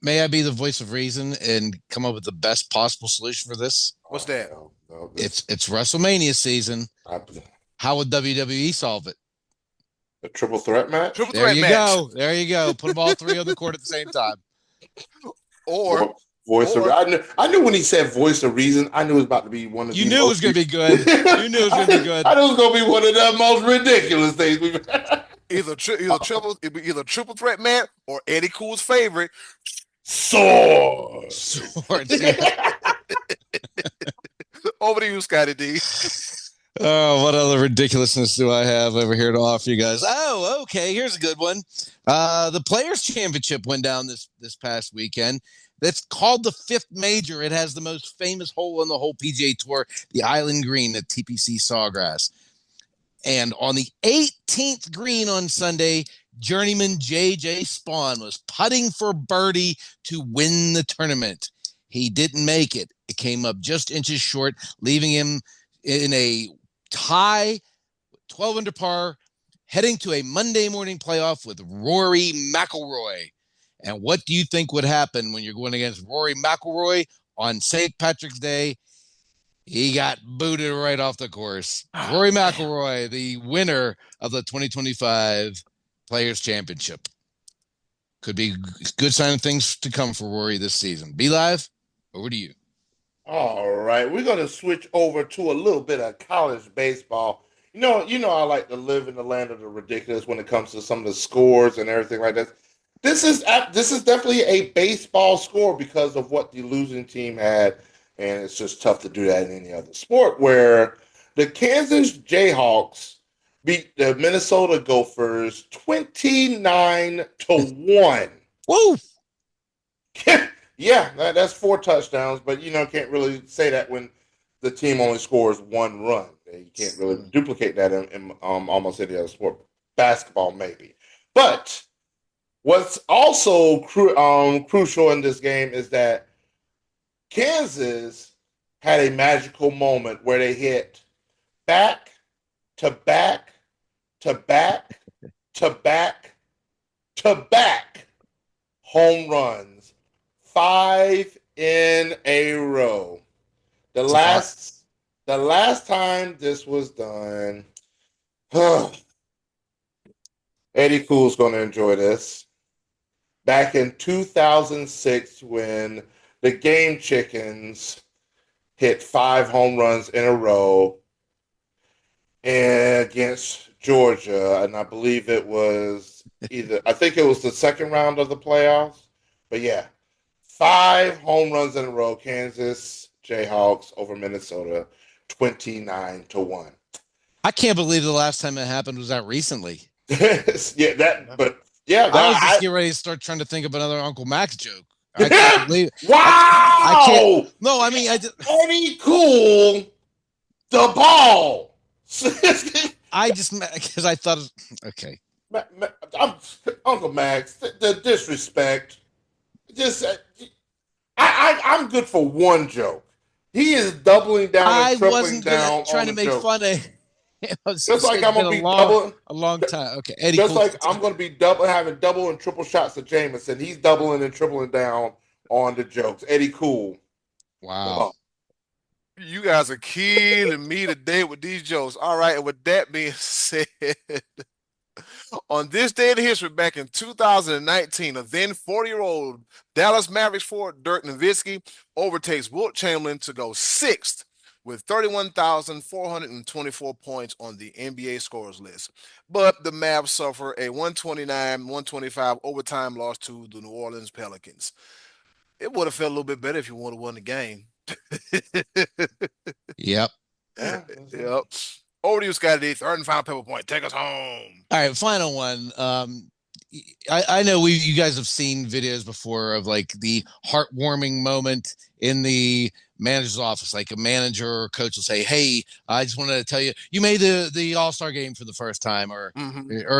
[SPEAKER 3] May I be the voice of reason and come up with the best possible solution for this?
[SPEAKER 1] what's that?
[SPEAKER 2] No,
[SPEAKER 3] It's WrestleMania season. How would WWE solve it?
[SPEAKER 2] a triple threat match?
[SPEAKER 1] Triple
[SPEAKER 3] There
[SPEAKER 1] threat
[SPEAKER 3] you
[SPEAKER 1] match.
[SPEAKER 3] go. There you go. Put them all three on the court at the same time.
[SPEAKER 1] Or
[SPEAKER 2] voice of I knew when he said voice of reason, I knew it was about to be one of
[SPEAKER 3] You knew it was going to be good. You knew it was going to be good.
[SPEAKER 2] I knew it was going to be one of the most ridiculous things we've
[SPEAKER 1] either triple threat match or Eddie Cool's favorite,
[SPEAKER 2] Swords.
[SPEAKER 3] Yeah.
[SPEAKER 1] Over to you, Scottie D.
[SPEAKER 3] Oh, what other ridiculousness do I have over here to offer you guys? Oh, okay. Here's a good one. The Players Championship went down this past weekend. That's called the fifth major. It has the most famous hole in the whole PGA Tour, the Island Green at TPC Sawgrass. And on the 18th green on Sunday, journeyman J.J. Spawn was putting for birdie to win the tournament. He didn't make it. It came up just inches short, leaving him in a tie, 12 under par, heading to a Monday morning playoff with Rory McIlroy. And what do you think would happen when you're going against Rory McIlroy on St. Patrick's Day? He got booted right off the course. Rory McIlroy, the winner of the 2025 Players Championship. Could be a good sign of things to come for Rory this season. Be Live, over to you.
[SPEAKER 2] All right, we're going to switch over to a little bit of college baseball. You know, I like to live in the land of the ridiculous when it comes to some of the scores and everything like that. This is definitely a baseball score because of what the losing team had, and it's just tough to do that in any other sport. Where the Kansas Jayhawks beat the Minnesota Gophers 29-1.
[SPEAKER 3] Woo!
[SPEAKER 2] Yeah, that's 4 touchdowns, but can't really say that when the team only scores 1 run. You can't really duplicate that in almost any other sport. Basketball, maybe. But What's also crucial in this game is that Kansas had a magical moment where they hit back to back to back to back to back home runs, 5 in a row. The last time this was done, Eddy Cool's going to enjoy this. Back in 2006, when the Game Chickens hit 5 home runs in a row against Georgia, and I believe it was I think it was the second round of the playoffs. But yeah, 5 home runs in a row, Kansas Jayhawks over Minnesota, 29-1.
[SPEAKER 3] I can't believe the last time it happened was that recently.
[SPEAKER 2] I was just
[SPEAKER 3] getting ready to start trying to think of another Uncle Max joke. I can't believe it.
[SPEAKER 2] Wow!
[SPEAKER 3] I can't. No, I mean,
[SPEAKER 2] Eddy Cool, the ball.
[SPEAKER 3] I just because I thought, okay.
[SPEAKER 2] Uncle Max, the disrespect. I'm good for one joke. He is doubling down and tripling down.
[SPEAKER 3] Trying to make fun of.
[SPEAKER 2] Just like I'm gonna be double
[SPEAKER 3] a long time. Okay, Eddy.
[SPEAKER 2] Just like I'm gonna be having double and triple shots of Jameson. He's doubling and tripling down on the jokes. Eddy Cool.
[SPEAKER 3] Wow.
[SPEAKER 1] You guys are killing me today with these jokes. All right, and with that being said, on this day in history, back in 2019, a then 40-year-old Dallas Mavericks forward Dirk Nowitzki overtakes Wilt Chamberlain to go 6th with 31,424 points on the NBA scorers list. But the Mavs suffer a 129-125 overtime loss to the New Orleans Pelicans. It would have felt a little bit better if you would have won the game.
[SPEAKER 3] Yep.
[SPEAKER 1] Yep. Over to you, Scottie D. Third and final pepper point. Take us home.
[SPEAKER 3] All right, final one. I know you guys have seen videos before of like the heartwarming moment in the manager's office. Like a manager or coach will say, "Hey, I just wanted to tell you, you made the All-Star game for the first time, or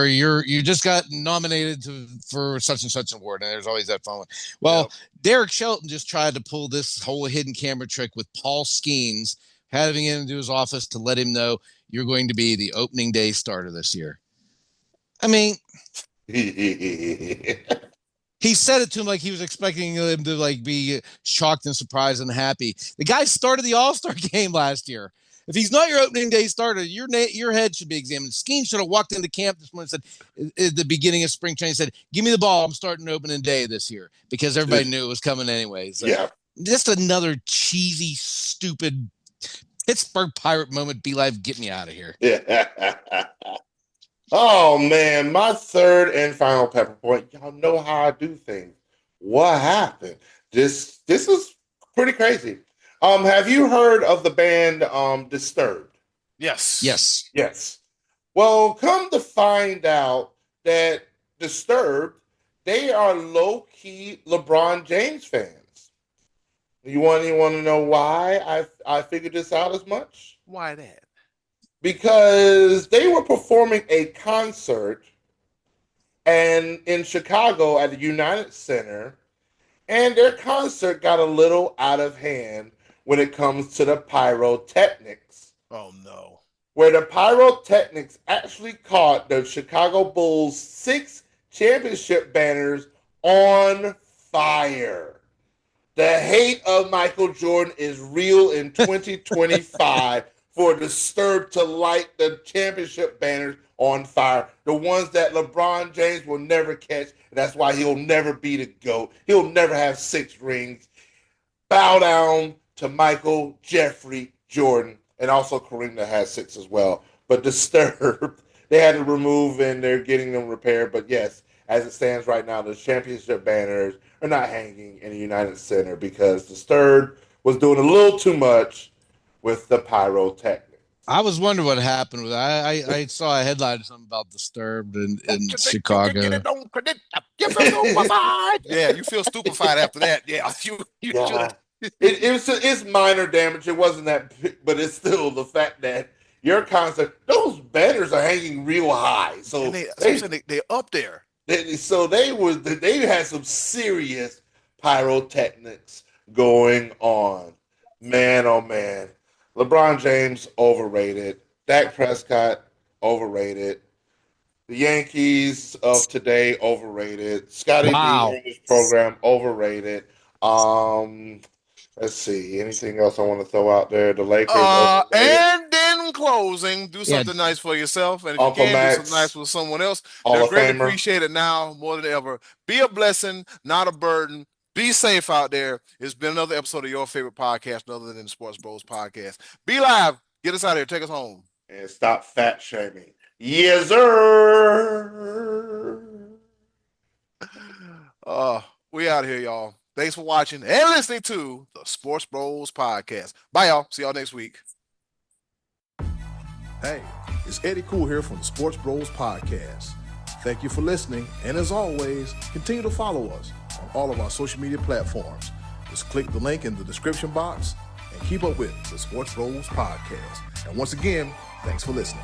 [SPEAKER 3] you just got nominated for such and such an award." And there's always that fun one. Well, Derek Shelton just tried to pull this whole hidden camera trick with Paul Skenes, having him into his office to let him know you're going to be the opening day starter this year. I mean, he said it to him like he was expecting him to like be shocked and surprised and happy. The guy started the All-Star game last year. If he's not your opening day starter, your head should be examined. Skenes should have walked into camp this morning and said, at the beginning of spring training, said, "Give me the ball. I'm starting opening day this year," because everybody knew it was coming anyways. So just another cheesy, stupid Pittsburgh Pirate moment. Be Live, get me out of here.
[SPEAKER 2] Oh man, my third and final pepper point. Y'all know how I do things. What happened? This is pretty crazy. Have you heard of the band Disturbed?
[SPEAKER 1] Yes.
[SPEAKER 2] Well, come to find out that Disturbed, they are low-key LeBron James fans. You want to know why I figured this out as much?
[SPEAKER 1] Why that?
[SPEAKER 2] Because they were performing a concert and in Chicago at the United Center, and their concert got a little out of hand when it comes to the pyrotechnics.
[SPEAKER 1] Oh, no.
[SPEAKER 2] Where the pyrotechnics actually caught the Chicago Bulls' 6 championship banners on fire. The hate of Michael Jordan is real in 2025 for Disturbed to light the championship banners on fire. The ones that LeBron James will never catch. And that's why he'll never be the GOAT. He'll never have 6 rings. Bow down to Michael Jeffrey Jordan. And also Kareem that has 6 as well. But Disturbed, they had to remove and they're getting them repaired. But yes, as it stands right now, the championship banners are not hanging in the United Center because Disturbed was doing a little too much with the pyrotechnics.
[SPEAKER 3] I was wondering what happened with that. I saw a headline or something about Disturbed in Chicago.
[SPEAKER 1] Yeah, you feel stupefied after that. Yeah,
[SPEAKER 2] It's minor damage. It wasn't that big, but it's still the fact that your concert, those banners are hanging real high. So
[SPEAKER 1] they're up there.
[SPEAKER 2] So they had some serious pyrotechnics going on. Man, oh man. LeBron James, overrated. Dak Prescott, overrated. The Yankees of today, overrated. Scottie D
[SPEAKER 3] Wow.
[SPEAKER 2] in this program, overrated. Let's see. Anything else I want to throw out there? The Lakers, overrated.
[SPEAKER 1] And in closing, do
[SPEAKER 3] Yeah.
[SPEAKER 1] something nice for yourself. And if
[SPEAKER 2] Uncle
[SPEAKER 1] you can do something
[SPEAKER 2] Max,
[SPEAKER 1] nice for someone else,
[SPEAKER 2] Hall
[SPEAKER 1] they're
[SPEAKER 2] of
[SPEAKER 1] greatly
[SPEAKER 2] Famer.
[SPEAKER 1] appreciated now more than ever. Be a blessing, not a burden. Be safe out there. It's been another episode of your favorite podcast, other than the Sports Bros podcast. Be live. Get us out of here. Take us home.
[SPEAKER 2] And stop fat shaming. Yes, sir.
[SPEAKER 1] We out of here, y'all. Thanks for watching and listening to the Sports Bros podcast. Bye, y'all. See y'all next week.
[SPEAKER 4] Hey, it's Eddy Cool here from the Sports Bros Podcast. Thank you for listening, and as always, continue to follow us on all of our social media platforms. Just click the link in the description box and keep up with the Sports Bros Podcast. And once again, thanks for listening.